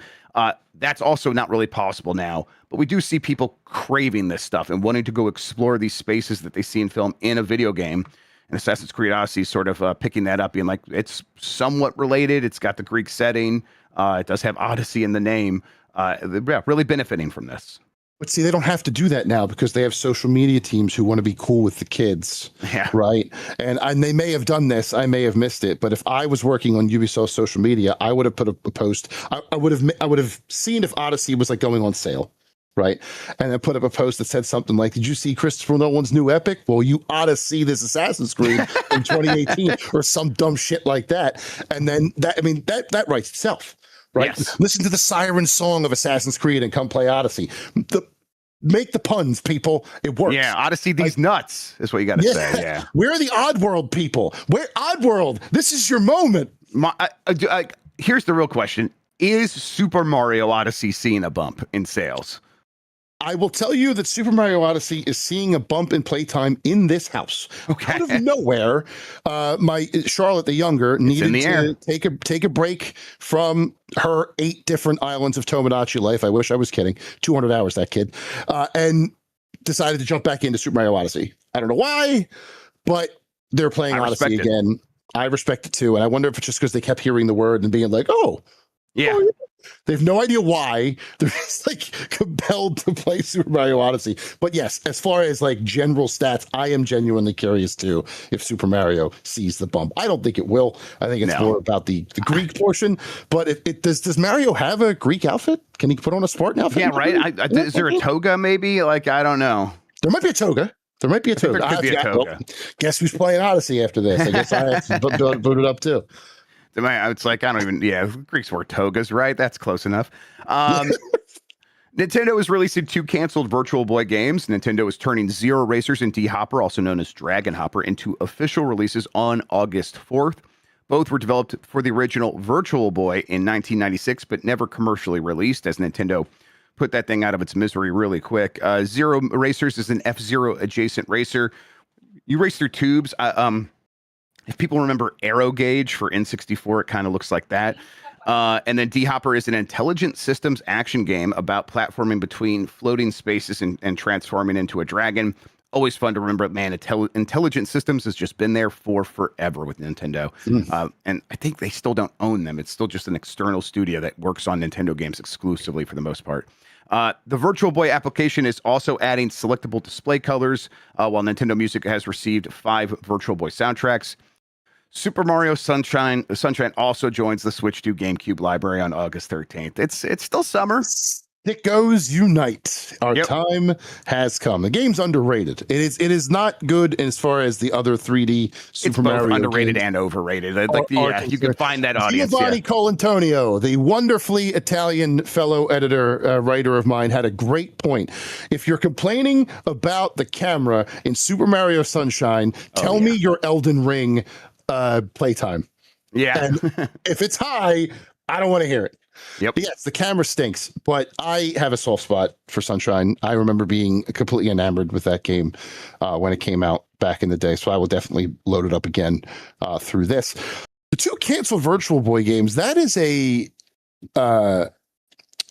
That's also not really possible now. But we do see people craving this stuff and wanting to go explore these spaces that they see in film in a video game. And Assassin's Creed Odyssey is sort of picking that up, being like, it's somewhat related. It's got the Greek setting. It does have Odyssey in the name. Yeah, really benefiting from this. But see, they don't have to do that now because they have social media teams who want to be cool with the kids, right? And they may have done this, I may have missed it, but if I was working on Ubisoft social media, I would have put a post. I would have seen if Odyssey was like going on sale, right? And then put up a post that said something like, "Did you see Christopher Nolan's new epic? Well, you ought to see this Assassin's Creed in 2018," or some dumb shit like that. And then that writes itself. Right. Yes. Listen to the siren song of Assassin's Creed and come play Odyssey. Make the puns, people. It works. Yeah, Odyssey, these nuts is what you got to say. Yeah. Where are the Oddworld people? Where Oddworld? This is your moment. Here's the real question: is Super Mario Odyssey seeing a bump in sales? I will tell you that Super Mario Odyssey is seeing a bump in playtime in this house. Okay. Out of nowhere, my Charlotte the younger needed to take a break from her 8 different islands of Tomodachi life. I wish I was kidding. 200 hours, that kid. And decided to jump back into Super Mario Odyssey. I don't know why, but they're playing Odyssey again. I respect it too. And I wonder if it's just because they kept hearing the word and being like, oh, yeah. They have no idea why. They're just like compelled to play Super Mario Odyssey. But yes, as far as like general stats, I am genuinely curious too if Super Mario sees the bump. I don't think it will. I think it's more about the Greek portion. But does Mario have a Greek outfit? Can he put on a Spartan outfit? Yeah, right. Is there a toga maybe? Like, I don't know. There might be a toga. There might be a toga. There could be a toga. Guess who's playing Odyssey after this? I guess I have to boot it up too. It's like, I don't even, Greeks wore togas, right? That's close enough. Nintendo is releasing 2 canceled Virtual Boy games. Nintendo is turning Zero Racers and D-Hopper, also known as Dragon Hopper, into official releases on August 4th. Both were developed for the original Virtual Boy in 1996, but never commercially released, as Nintendo put that thing out of its misery really quick. Zero Racers is an F-Zero adjacent racer. You race through tubes. If people remember Aero Gauge for N64, it kind of looks like that. And then D-Hopper is an intelligent systems action game about platforming between floating spaces and transforming into a dragon. Always fun to remember, man. Intelligent systems has just been there for forever with Nintendo. And I think they still don't own them. It's still just an external studio that works on Nintendo games exclusively for the most part. The Virtual Boy application is also adding selectable display colors, while Nintendo Music has received 5 Virtual Boy soundtracks. Super Mario Sunshine also joins the Switch 2 GameCube library on August 13th. It's still summer. It goes unite. Our time has come. The game's underrated. It is not good as far as the other 3D Super Mario games. Underrated and overrated. You can find that audience. Giovanni Colantonio, the wonderfully Italian fellow editor, writer of mine, had a great point. If you're complaining about the camera in Super Mario Sunshine, tell me your Elden Ring playtime. And if it's high, I don't want to hear it. But yes, the camera stinks, but I have a soft spot for Sunshine. I remember being completely enamored with that game when it came out back in the day, so I will definitely load it up again through this. The 2 canceled Virtual Boy games, that is a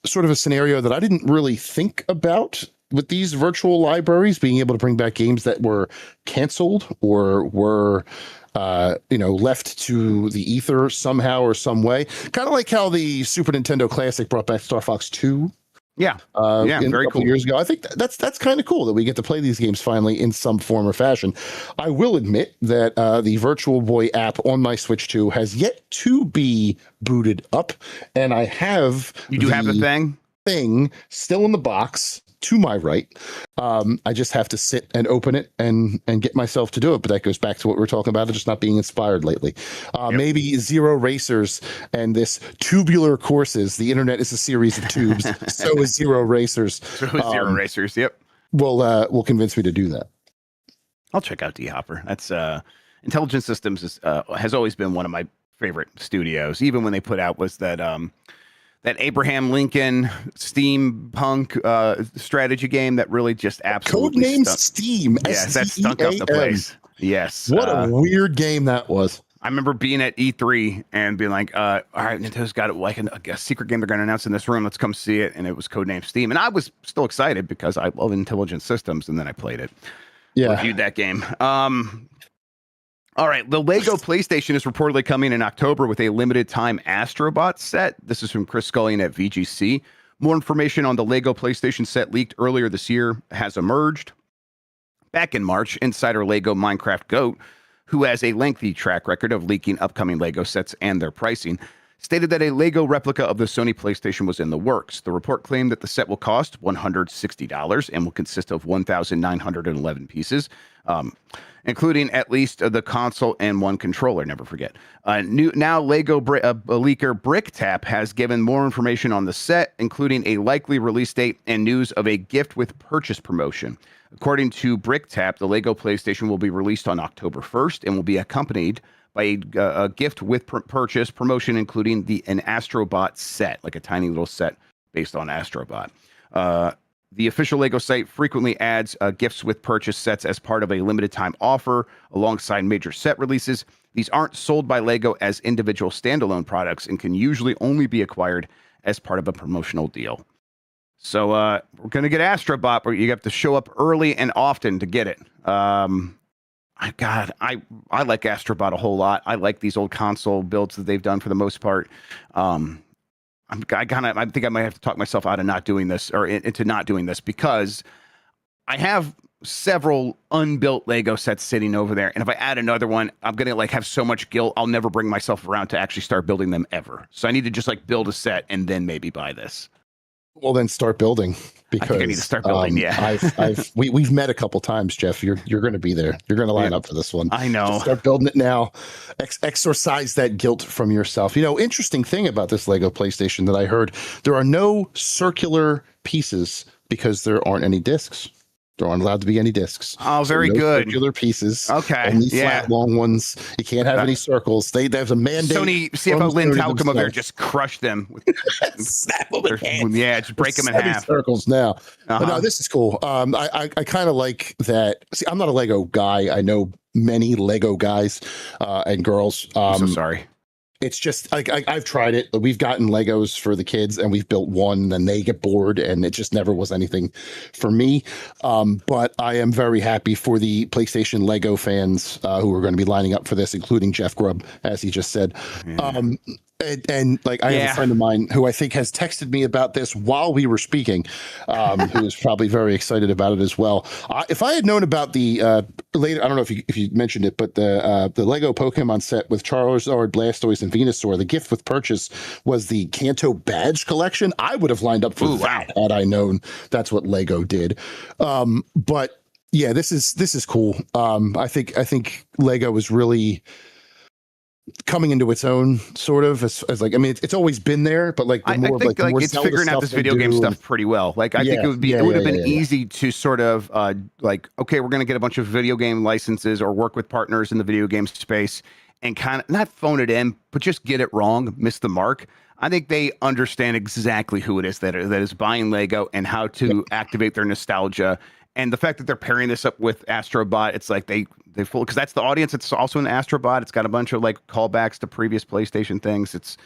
sort of a scenario that I didn't really think about with these virtual libraries, being able to bring back games that were canceled or were left to the ether somehow or some way. Kind of like how the Super Nintendo Classic brought back Star Fox 2. Very cool. Years ago. I think that's kind of cool that we get to play these games finally in some form or fashion. I will admit that the Virtual Boy app on my Switch 2 has yet to be booted up, and I have have the thing still in the box to my right. I just have to sit and open it and get myself to do it. But that goes back to what we were talking about, just not being inspired lately. Maybe Zero Racers and this tubular courses. The internet is a series of tubes. So is Zero Racers. Zero Racers. Will convince me to do that. I'll check out D-Hopper. That's Intelligent Systems has always been one of my favorite studios. Even when they put out that Abraham Lincoln steampunk strategy game that really just absolutely Codename stunk. Steam. Yes, that stunk up the place. Yes. What a weird game that was. I remember being at E3 and being like, all right, Nintendo's got like a secret game they're going to announce in this room. Let's come see it. And it was Codename Steam. And I was still excited because I love intelligent systems. And then I played it. Yeah. Reviewed that game. All right. The Lego PlayStation is reportedly coming in October with a limited time Astro Bot set. This is from Chris Scullion at VGC. More information on the Lego PlayStation set leaked earlier this year has emerged. Back in March, insider Lego Minecraft Goat, who has a lengthy track record of leaking upcoming Lego sets and their pricing, stated that a Lego replica of the Sony PlayStation was in the works. The report claimed that the set will cost $160 and will consist of 1,911 pieces, including at least the console and one controller, never forget. Now Lego leaker BrickTap has given more information on the set, including a likely release date and news of a gift with purchase promotion. According to BrickTap, the Lego PlayStation will be released on October 1st and will be accompanied by a gift with purchase promotion, including an Astro Bot set, like a tiny little set based on Astro Bot. The official Lego site frequently adds gifts with purchase sets as part of a limited time offer alongside major set releases. These aren't sold by Lego as individual standalone products and can usually only be acquired as part of a promotional deal. So we're going to get Astro Bot, but you have to show up early and often to get it. I like Astro Bot a whole lot. I like these old console builds that they've done for the most part. I think I might have to talk myself out of not doing this or into not doing this because I have several unbuilt Lego sets sitting over there. And if I add another one, I'm going to have so much guilt. I'll never bring myself around to actually start building them ever. So I need to just build a set and then maybe buy this. Well, then start building because I think I need to start building. Yeah, we've met a couple times, Jeff. You're going to be there. You're going to line up for this one. I know. Just start building it now. Exorcise that guilt from yourself. Interesting thing about this Lego PlayStation that I heard: there are no circular pieces because there aren't any discs. There aren't allowed to be any discs. Oh, very good. Circular pieces. Okay. Only flat, long ones. You can't have any circles. There's a mandate. Sony CFO Lynn Tao come over there, just crush them. Snap them in half. Yeah, just break them in half. Circles now. But no, this is cool. I kind of like that. See, I'm not a Lego guy. I know many Lego guys and girls. I'm so sorry. It's just I've tried it. We've gotten Legos for the kids and we've built one and they get bored and it just never was anything for me. But I am very happy for the PlayStation Lego fans who are going to be lining up for this, including Jeff Grubb, as he just said. Yeah. And I have a friend of mine who I think has texted me about this while we were speaking, who is probably very excited about it as well. If I had known about the later, I don't know if you mentioned it, but the Lego Pokemon set with Charizard, Blastoise, and Venusaur, the gift with purchase was the Kanto badge collection. I would have lined up for that had I known that's what Lego did. But yeah, this is cool. I think Lego is really coming into its own, sort of, as it's always been there, but I think it's figuring out this video game stuff pretty well. I think it would have been easy to sort of okay, we're going to get a bunch of video game licenses or work with partners in the video game space and kind of not phone it in, but just get it wrong, miss the mark. I think they understand exactly who it is that is buying Lego and how to activate their nostalgia. And the fact that they're pairing this up with Astro Bot, it's like they full, because that's the audience. It's also an Astro Bot. It's got a bunch of callbacks to previous PlayStation things. It's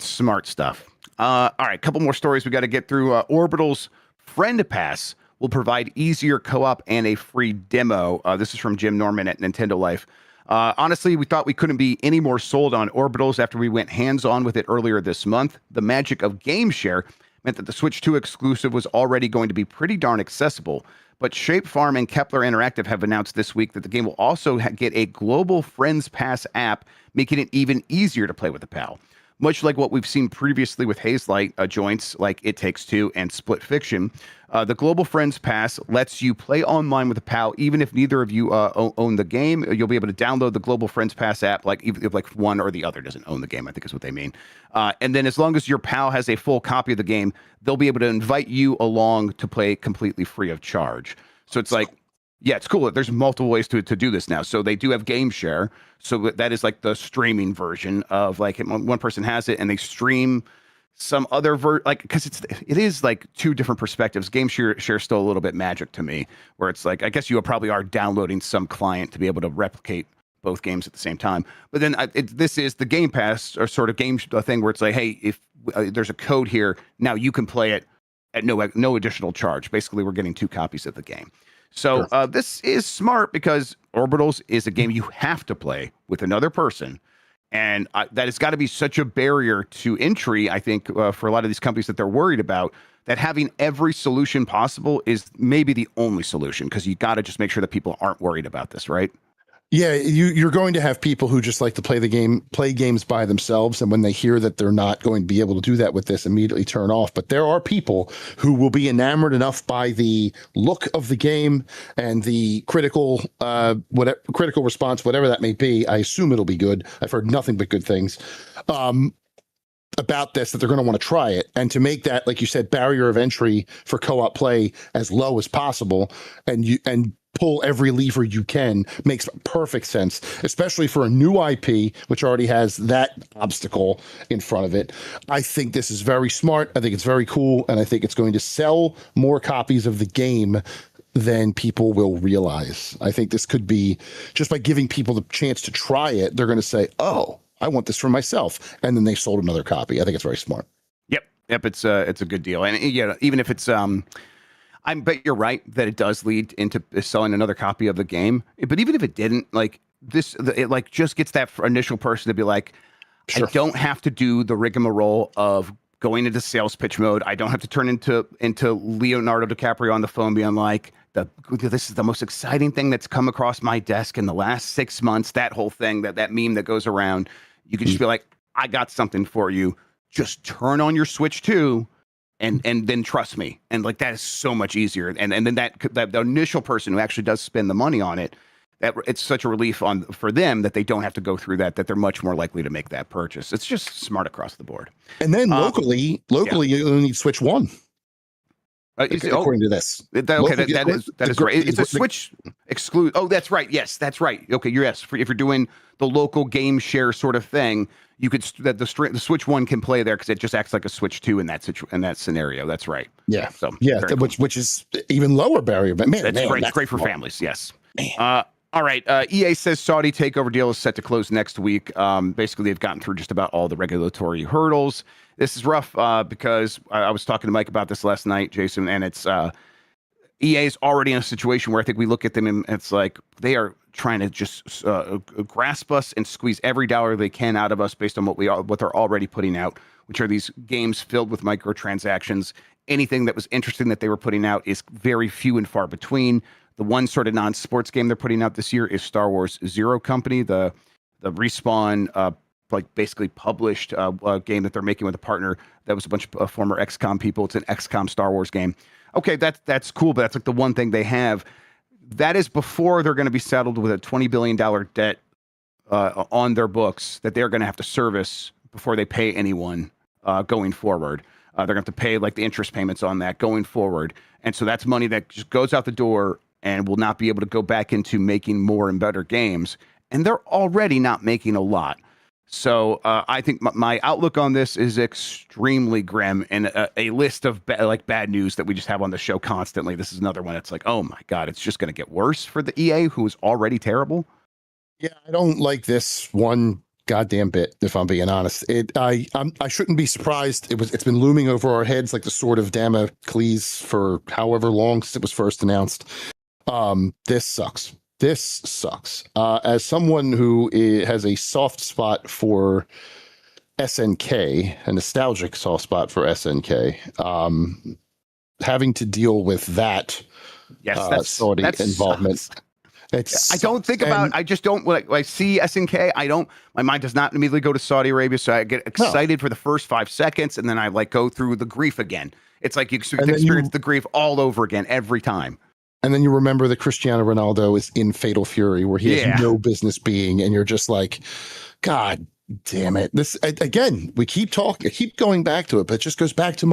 smart stuff. All right, a couple more stories we got to get through. Orbital's Friend Pass will provide easier co-op and a free demo. This is from Jim Norman at Nintendo Life. Honestly, we thought we couldn't be any more sold on Orbitals after we went hands-on with it earlier this month. The magic of game share meant that the Switch 2 exclusive was already going to be pretty darn accessible. But Shape Farm and Kepler Interactive have announced this week that the game will also get a global Friends Pass app, making it even easier to play with a pal. Much like what we've seen previously with Hazelight joints like It Takes Two and Split Fiction, the Global Friends Pass lets you play online with a pal even if neither of you own the game. You'll be able to download the Global Friends Pass app even if one or the other doesn't own the game, I think is what they mean. And then as long as your pal has a full copy of the game, they'll be able to invite you along to play completely free of charge. So it's it's cool. There's multiple ways to do this now. So they do have game share. So that is the streaming version of one person has it and they stream some other like, because it is like two different perspectives. Game share still a little bit magic to me, where it's like, I guess you probably are downloading some client to be able to replicate both games at the same time. But then this is the Game Pass or sort of game thing where it's like, hey, if there's a code here, now you can play it at no additional charge. Basically, we're getting 2 copies of the game. So this is smart because Orbitals is a game you have to play with another person. And that has got to be such a barrier to entry, I think, for a lot of these companies that they're worried about, that having every solution possible is maybe the only solution, because you got to just make sure that people aren't worried about this, right? Yeah, you're going to have people who just like to play games by themselves, and when they hear that they're not going to be able to do that with this, immediately turn off. But there are people who will be enamored enough by the look of the game and the critical response, whatever that may be. I assume it'll be good. I've heard nothing but good things about this, that they're going to want to try it, and to make that, like you said, barrier of entry for co-op play as low as possible, and pull every lever you can, makes perfect sense, especially for a new IP, which already has that obstacle in front of it. I think this is very smart. I think it's very cool. And I think it's going to sell more copies of the game than people will realize. I think this could be, just by giving people the chance to try it, they're going to say, oh, I want this for myself. And then they sold another copy. I think it's very smart. Yep. It's a good deal. And even if it's, I bet you're right that it does lead into selling another copy of the game. But even if it didn't, like this, it like just gets that initial person to be like, sure, I don't have to do the rigmarole of going into sales pitch mode. I don't have to turn into Leonardo DiCaprio on the phone being like, this is the most exciting thing that's come across my desk in the last 6 months. That whole thing, that meme that goes around, you can just be like, I got something for you. Just turn on your Switch 2. And then trust me, and like that is so much easier. And then that the initial person who actually does spend the money on it, that it's such a relief for them that they don't have to go through that they're much more likely to make that purchase. It's just smart across the board. And then locally, you only need Switch 1. According to this, that is right. It's a Switch exclude. Oh, that's right. Yes, that's right. Okay, yes. If you're doing the local game share sort of thing, you could the Switch 1 can play there because it just acts like a Switch 2 in that scenario. That's right. Yeah. So cool. which is even lower barrier. But man, that's great for families. Yes. All right. EA says Saudi takeover deal is set to close next week. Basically, they've gotten through just about all the regulatory hurdles. This is rough because I was talking to Mike about this last night, Jason, and it's EA is already in a situation where I think we look at them and it's like they are trying to just grasp us and squeeze every dollar they can out of us based on what they're already putting out, which are these games filled with microtransactions. Anything that was interesting that they were putting out is very few and far between. The one sort of non-sports game they're putting out this year is Star Wars Zero Company, the Respawn like basically published game that they're making with a partner that was a bunch of former XCOM people. It's an XCOM Star Wars game. Okay, that's cool, but that's like the one thing they have. That is before they're going to be saddled with a $20 billion debt on their books that they're going to have to service before they pay anyone going forward. They're going to have to pay like the interest payments on that going forward. And so that's money that just goes out the door and will not be able to go back into making more and better games. And they're already not making a lot. So I think my outlook on this is extremely grim, and a list of bad news that we just have on the show constantly. This is another one that's like, oh my God, it's just going to get worse for the EA, who is already terrible. Yeah, I don't like this one goddamn bit, if I'm being honest. I shouldn't be surprised. It's been looming over our heads like the sword of Damocles for however long since it was first announced. This sucks. This sucks. As someone who has a soft spot for SNK, a nostalgic soft spot for SNK, having to deal with that Saudi involvement. I don't think about. I just don't. When I see SNK, my mind does not immediately go to Saudi Arabia. So I get excited for the first 5 seconds, and then I go through the grief again. It's like you experience the grief all over again every time. And then you remember that Cristiano Ronaldo is in Fatal Fury, where he has no business being, and you're just like, God damn it. This again, we keep talking, I keep going back to it, but it just goes back to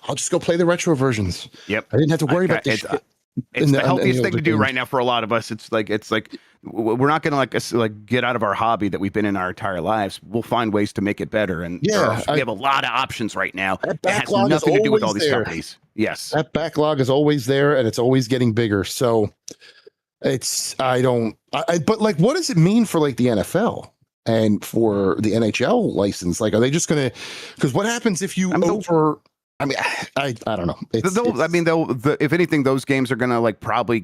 I'll just go play the retro versions. Yep. I didn't have to worry about this shit. It's the healthiest thing to do right now for a lot of us. It's like we're not going to like get out of our hobby that we've been in our entire lives. We'll find ways to make it better. And we have a lot of options right now. That It has backlog is nothing to do with all always these there. companies. Yes. That backlog is always there, and it's always getting bigger. So it's but like, what does it mean for like the NFL and for the NHL license? Like, are they just gonna? Because what happens if you I don't know. If anything, those games are gonna like probably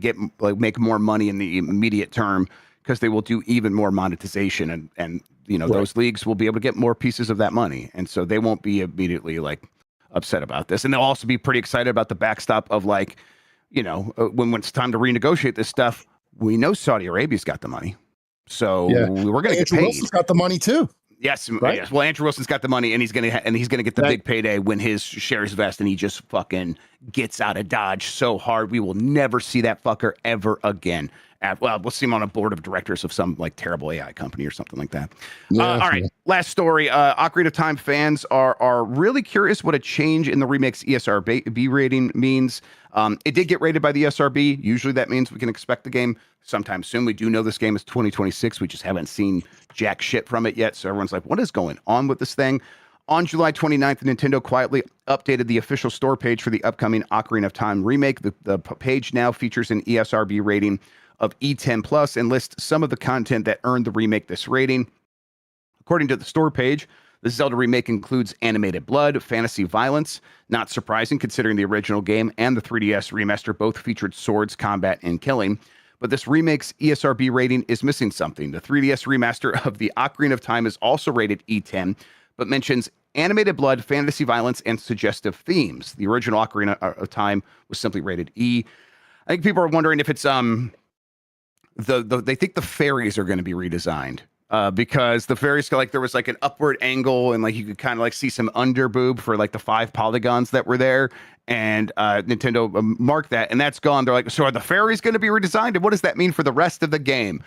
make more money in the immediate term because they will do even more monetization, and those leagues will be able to get more pieces of that money, and so they won't be immediately like upset about this, and they'll also be pretty excited about the backstop of like, when it's time to renegotiate this stuff, we know Saudi Arabia's got the money, so we're gonna get paid. Wilson's got the money too. Yes, right? Yes. Well, Andrew Wilson's got the money, and he's gonna get the big payday when his shares vest, and he just fucking gets out of Dodge so hard. We will never see that fucker ever again. We'll see him on a board of directors of some like terrible AI company or something like that. All right, last story. Ocarina of Time fans are really curious what a change in the remake's ESRB rating means. It did get rated by the ESRB. Usually that means we can expect the game sometime soon. We do know this game is 2026. We just haven't seen jack shit from it yet. So everyone's like, what is going on with this thing? On July 29th, Nintendo quietly updated the official store page for the upcoming Ocarina of Time remake. The page now features an ESRB rating of E10 plus and lists some of the content that earned the remake this rating. According to the store page, the Zelda remake includes animated blood, fantasy violence. Not surprising considering the original game and the 3DS remaster both featured swords, combat, and killing. But this remake's ESRB rating is missing something. The 3DS remaster of the Ocarina of Time is also rated E10, but mentions animated blood, fantasy violence, and suggestive themes. The original Ocarina of Time was simply rated E. I think people are wondering if it's they think the fairies are going to be redesigned. Because the fairies, like there was like an upward angle and like you could kind of like see some under boob for like the 5 polygons that were there, and Nintendo marked that, and that's gone. They're like, so are the fairies going to be redesigned, and what does that mean for the rest of the game?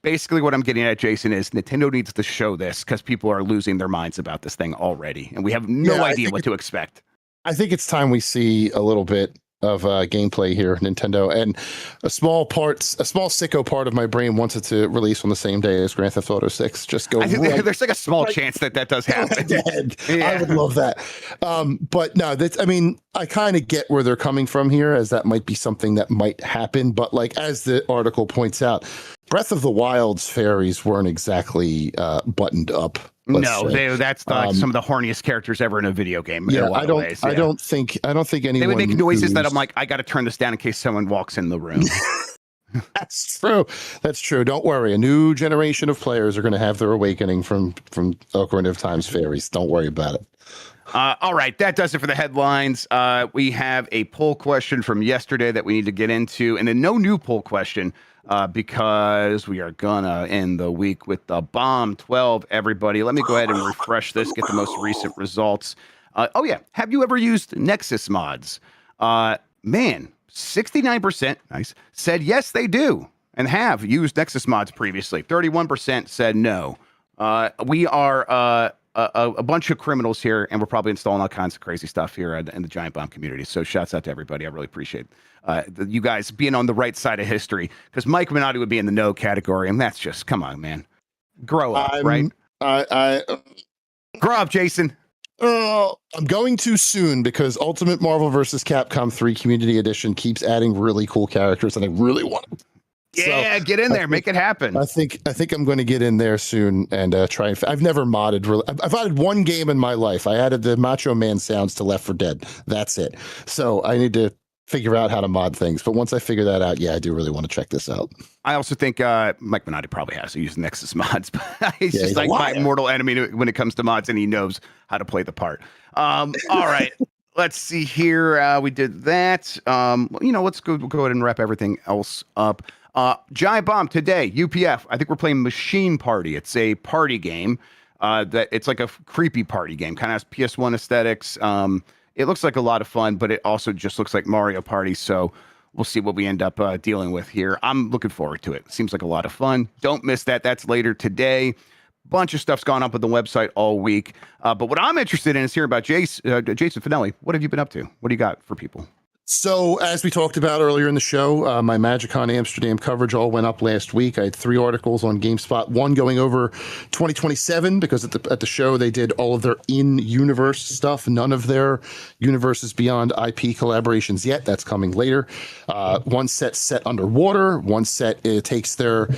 Basically, what I'm getting at, Jason, is Nintendo needs to show this because people are losing their minds about this thing already, and we have no idea what to expect. I think it's time we see a little bit of gameplay here, Nintendo, and a small sicko part of my brain wants it to release on the same day as Grand Theft Auto 6. Just go. There's like a small chance that does happen. I would love that. But no, I kind of get where they're coming from here, as that might be something that might happen. But like, as the article points out, Breath of the Wild's fairies weren't exactly buttoned up. That's like some of the horniest characters ever in a video game. Yeah, I don't think anyone. They would make noises that I'm like, I got to turn this down in case someone walks in the room. That's true. Don't worry. A new generation of players are going to have their awakening from Ocarina of Time's fairies. Don't worry about it. All right, that does it for the headlines. We have a poll question from yesterday that we need to get into, and then no new poll question. Because we are gonna end the week with the bomb 12, everybody. Let me go ahead and refresh this, get the most recent results. Have you ever used Nexus mods? Man, 69%, nice, said yes, they do, and have used Nexus mods previously. 31% said no. We are a bunch of criminals here, and we're probably installing all kinds of crazy stuff here in the Giant Bomb community. So shouts out to everybody. I really appreciate you guys being on the right side of history, because Mike Minotti would be in the no category, and that's just, come on, man. Grow up, right? Grow up, Jason. I'm going too soon because Ultimate Marvel vs. Capcom 3 Community Edition keeps adding really cool characters, and I really want them. Yeah, get in there, make it happen. I think I'm going to get in there soon and try. I've never modded. I've added one game in my life. I added the Macho Man sounds to Left 4 Dead. That's it. So I need to figure out how to mod things. But once I figure that out, I do really want to check this out. I also think Mike Minotti probably has to use Nexus mods. But he's just like my mortal enemy when it comes to mods, and he knows how to play the part. All right. Let's see here. We did that. Let's go ahead and wrap everything else up. Giant Bomb today, UPF. I think we're playing Machine Party. It's a party game that it's like a creepy party game, kind of has PS1 aesthetics. It looks like a lot of fun, but it also just looks like Mario Party. So we'll see what we end up dealing with here. I'm looking forward to it. Seems like a lot of fun. Don't miss that. That's later today. Bunch of stuff's gone up on the website all week. But what I'm interested in is hearing about Jason Fanelli. What have you been up to? What do you got for people? So, as we talked about earlier in the show, my MagicCon Amsterdam coverage all went up last week. I had 3 articles on GameSpot. One going over 2027 because at the show they did all of their in-universe stuff. None of their universes beyond IP collaborations yet. That's coming later. One set underwater. One set takes their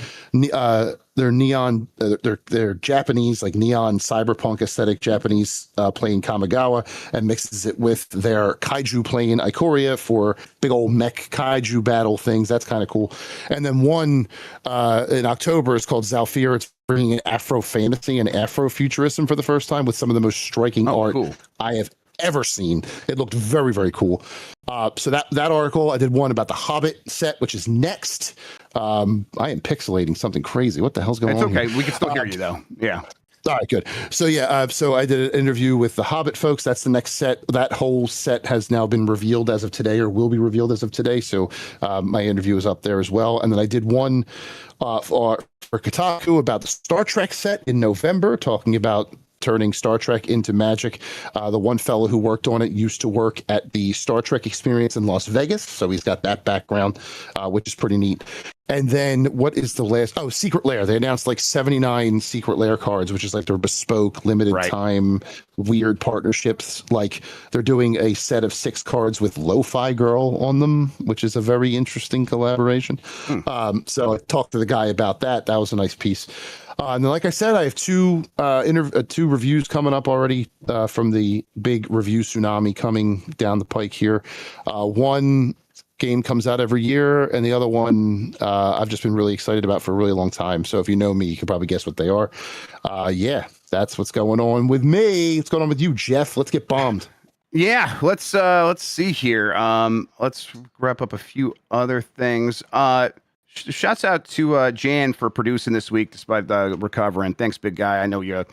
neon, their Japanese, like neon cyberpunk aesthetic Japanese plane Kamigawa, and mixes it with their kaiju plane Ikoria for big old mech kaiju battle things. That's kind of cool. And then one in October is called Zalfir. It's bringing in Afro fantasy and Afro futurism for the first time with some of the most striking art cool. I have ever seen. It looked very, very cool. So that article, I did one about the Hobbit set, which is next. I am pixelating something crazy. What the hell's going on? It's okay. Here? We can still hear you though. Yeah. All right, good. So yeah, so I did an interview with the Hobbit folks. That's the next set. That whole set has now been revealed as of today, or will be revealed as of today. So my interview is up there as well. And then I did one for Kotaku about the Star Trek set in November, talking about turning Star Trek into Magic. The one fellow who worked on it used to work at the Star Trek experience in Las Vegas, so he's got that background, which is pretty neat. And then what is the last? Oh, Secret Lair. They announced like 79 Secret Lair cards, which is like their bespoke, limited time, weird partnerships. Like they're doing a set of 6 cards with Lo-Fi Girl on them, which is a very interesting collaboration. So I talked to the guy about that. That was a nice piece. And then, like I said, I have 2 reviews coming up already from the big review tsunami coming down the pike here. One game comes out every year, and the other one I've just been really excited about for a really long time. So if you know me, you can probably guess what they are. Yeah, that's what's going on with me. What's going on with you, Jeff? Let's get bombed. Yeah, let's see here. Let's wrap up a few other things. Shouts out to Jan for producing this week despite recovering. Thanks, big guy. I know you.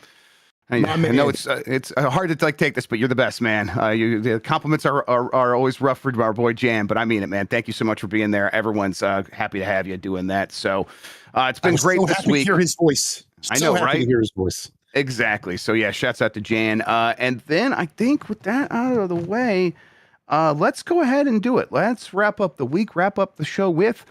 I know it's hard to take this, but you're the best, man. The compliments are always rough for our boy Jan, but I mean it, man. Thank you so much for being there. Everyone's happy to have you doing that. So it's been great this week. To hear his voice. I know, right? To hear his voice. Exactly. So yeah, shouts out to Jan. And then I think with that out of the way, let's go ahead and do it. Let's wrap up the week. Wrap up the show with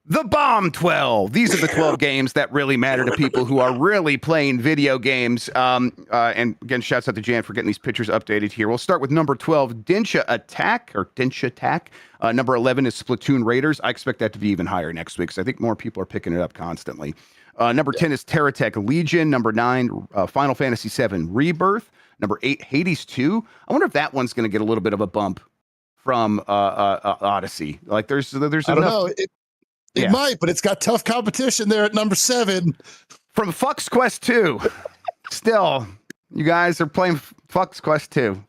the Bomb 12. These are the 12 games that really matter to people who are really playing video games. And again, shouts out to Jan for getting these pictures updated here. We'll start with number 12, Densha Attack. Number 11 is Splatoon Raiders. I expect that to be even higher next week because I think more people are picking it up constantly. Number 10 is Terratech Legion. Number 9, Final Fantasy VII Rebirth. Number 8, Hades 2. I wonder if that one's going to get a little bit of a bump from Odyssey. Like there's enough. I don't know. It might, but it's got tough competition there at number 7. From Fox Quest 2. Still, you guys are playing Fox Quest 2.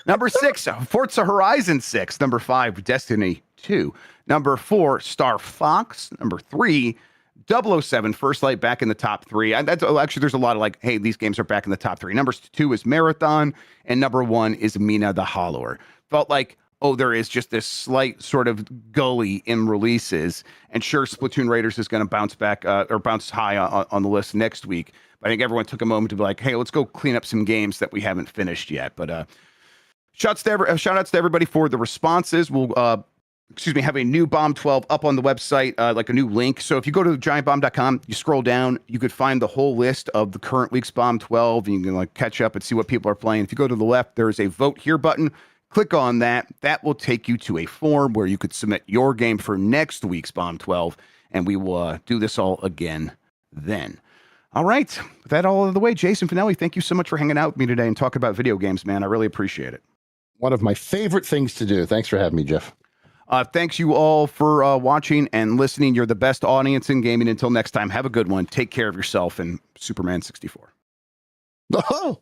Number 6, Forza Horizon 6. Number 5, Destiny 2. Number 4, Star Fox. Number 3, 007 First Light back in the top 3. Actually, there's a lot of hey, these games are back in the top 3. Number 2 is Marathon, and number 1 is Mina the Hollower. Felt like, there is just this slight sort of gully in releases. And sure, Splatoon Raiders is going to bounce back or bounce high on the list next week. But I think everyone took a moment to be like, hey, let's go clean up some games that we haven't finished yet. But shout outs to everybody for the responses. We'll have a new Bomb 12 up on the website, like a new link. So if you go to giantbomb.com, you scroll down, you could find the whole list of the current week's Bomb 12, and you can catch up and see what people are playing. If you go to the left, there's a vote here button. Click on that. That will take you to a form where you could submit your game for next week's Bomb 12, and we will do this all again then. All right. With that all out of the way, Jason Fanelli, thank you so much for hanging out with me today and talking about video games, man. I really appreciate it. One of my favorite things to do. Thanks for having me, Jeff. Thanks you all for watching and listening. You're the best audience in gaming. Until next time, have a good one. Take care of yourself, and Superman 64. Oh.